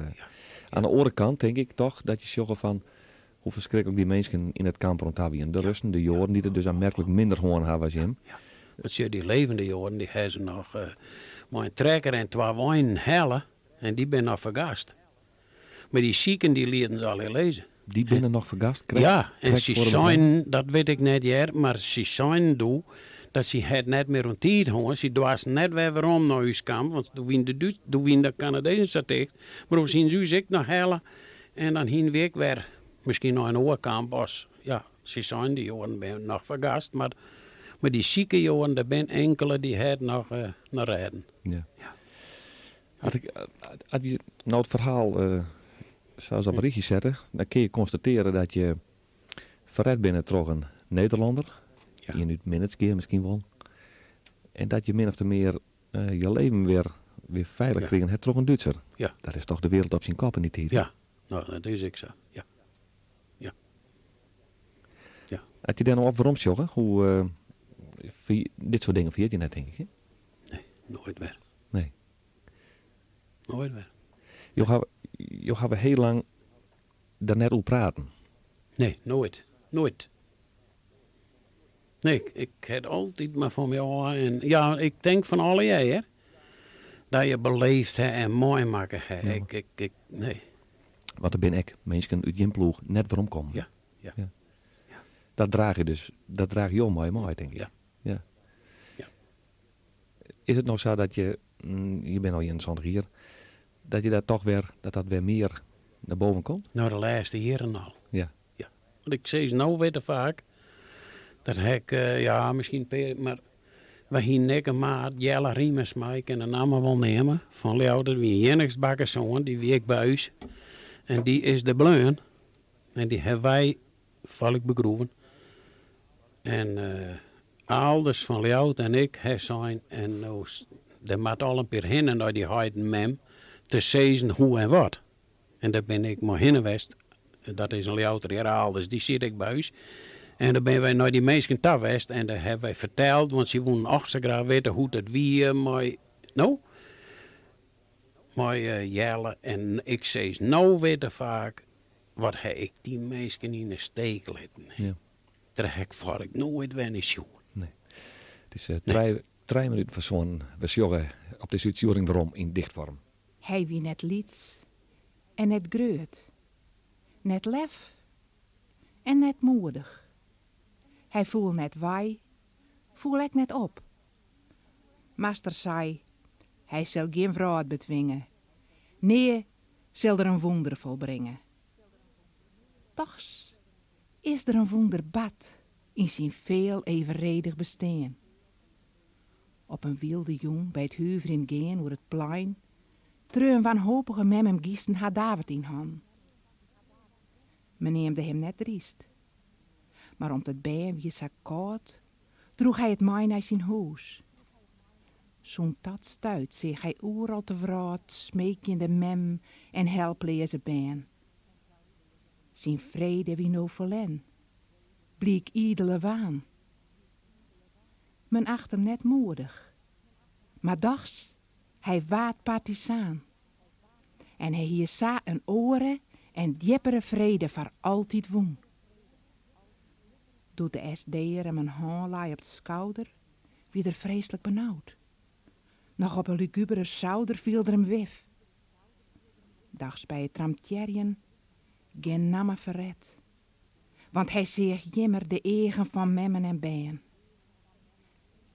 S4: Aan de andere kant denk ik toch dat je zegt van hoe verschrikkelijk die mensen in het kamp rond hebben. De Russen, de Joden, die er dus aanmerkelijk minder hoorn hebben als hem.
S6: Want je die levende Joden, die hebben ze nog maar een trekker en 2 wijnen hellen en die ben nog vergast. Maar die zieken die lieten ze al lezen.
S4: Die binnen nog vergast?
S6: Ja, en ze zijn, dat weet ik niet hier, maar ze zijn doen dat ze het net meer een tijd houden. Ze dwaas net weer om naar huis kamp, want toen wien de Canadezen zat tegen. Maar hoe zien ze ik nog hellen en dan heen week weer misschien nog een oorkamp was. Ja, ze zijn die Joden ben nog vergast, maar die zieke Joden, er zijn enkele die het nog naar redden.
S4: Ja. Had je nou het verhaal zou ze op een berichtje zetten, dan kun je constateren dat je verred bent toch een Nederlander.
S6: Ja.
S4: Je nu minutes keer misschien wel. En dat je min of meer je leven weer veilig kregen. Het toch een Duitser.
S6: Ja.
S4: Dat is toch de wereld op zijn kop in die tijd.
S6: Ja, nou dat is ik zo. Ja.
S4: Had je daar nou op waarom joggen? Hoe dit soort dingen viert je net denk ik, hè?
S6: Nee, nooit meer.
S4: Nee.
S6: Nooit meer.
S4: Je hebben heel lang daar net over praten.
S6: Nee, nooit. Nee, ik heb altijd maar van jou en ja, ik denk van alle jij, hè. Dat je beleefd hè en mooi maken hè.
S4: Ja.
S6: Nee.
S4: Want er ben ik, mensen uit je ploeg, net waarom komen.
S6: Ja.
S4: Dat draag je mooi mooi, denk ik.
S6: Ja.
S4: Is het nog zo dat je bent al in Zand hier, dat je daar toch weer, dat weer meer naar boven komt?
S6: Nou, de laatste jaren al.
S4: Ja.
S6: Want ik zie ze nou weer te vaak. Dat ik, misschien, maar we hier nek een maat, Jelle Riemers, maar ik kan de naam wel nemen. Van jou, dat wie Jennigsbakker zoon, die wie ik buis. En die is de Bleun. En die hebben wij, val ik begroeven. En ouders van Ljout en ik zijn, en nou, er moet al een keer heen en naar die heiden mem, te zeggen hoe en wat. En daar ben ik maar heen geweest. Dat is een Ljouter hier ouders, die zit ik buis. En dan ben wij naar die mensen toe geweest en daar hebben wij verteld, want ze wilden achter graag weten hoe dat wie, Jelle en ik zei nou weten vaak, wat heb ik die mensen in de steek laten.
S4: Ja.
S6: Daar heb ik nooit wennen jongen.
S4: Het is 3 minuten voor zo'n besjoggen op de uitzending waarom in dichtvorm.
S5: Hij wie net lieds en net greut. Net lef. en net moedig. Hij voel net wij, voel ik net op. Master zei, hij zal geen vrouw bedwingen. Nee, zal er een wonder volbrengen. Tochs is er een wonderbad in zijn veel evenredig bestaan. Op een wilde jong bij het huiveren gaan door het plein, treun wanhopige mem hem giesten haar David in hand. Men neemde hem net driest. Maar om het bij wie zo koud, droeg hij het mij naar zijn huis. Zo'n dat stuit zich hij overal te vraat, smekende mem en helpleze ben. Zijn vrede wie no verlen, bliek iedele waan. Men acht hem net moedig, maar dags, hij waard partisaan. En hij hier sa een oren en diepere vrede voor altijd woon. Doet de SD'er hem een handlaai op de schouder, wie er vreselijk benauwd. Nog op een lugubere schouder viel er hem wif. Dags bij het tramtjerjen, geen namme verred. Want hij zegt jimmer de egen van memmen en bijen.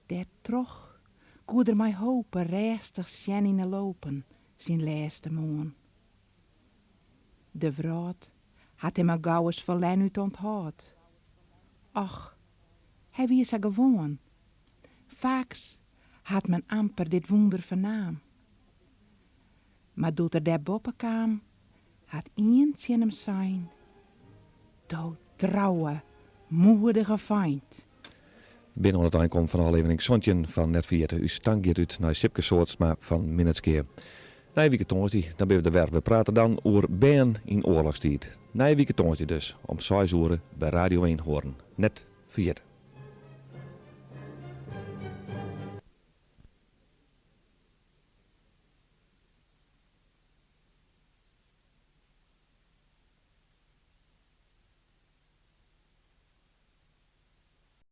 S5: Der trog, koe er mij hopen reistig Janine lopen, zijn laatste moon. De vrouw had hem een gauw eens verlen uit onthoud. Och, hij wie zo gewoon. Vaaks had men amper dit wonder vernaam. Maar doet er daarboven kwam, had eentje hem zijn. Do trouwe, moedige feind.
S4: Binnen aan het aankomen van de aflevering Sontjen van Net 40. U stank uit naar Sipke Soortsma van Minneskeer. Na week tonsdag, dan ben we er weer. We praten dan over been in oorlogstijd. Na week tonsdag dus, om 6 uur bij Radio 1 horen. Net 40.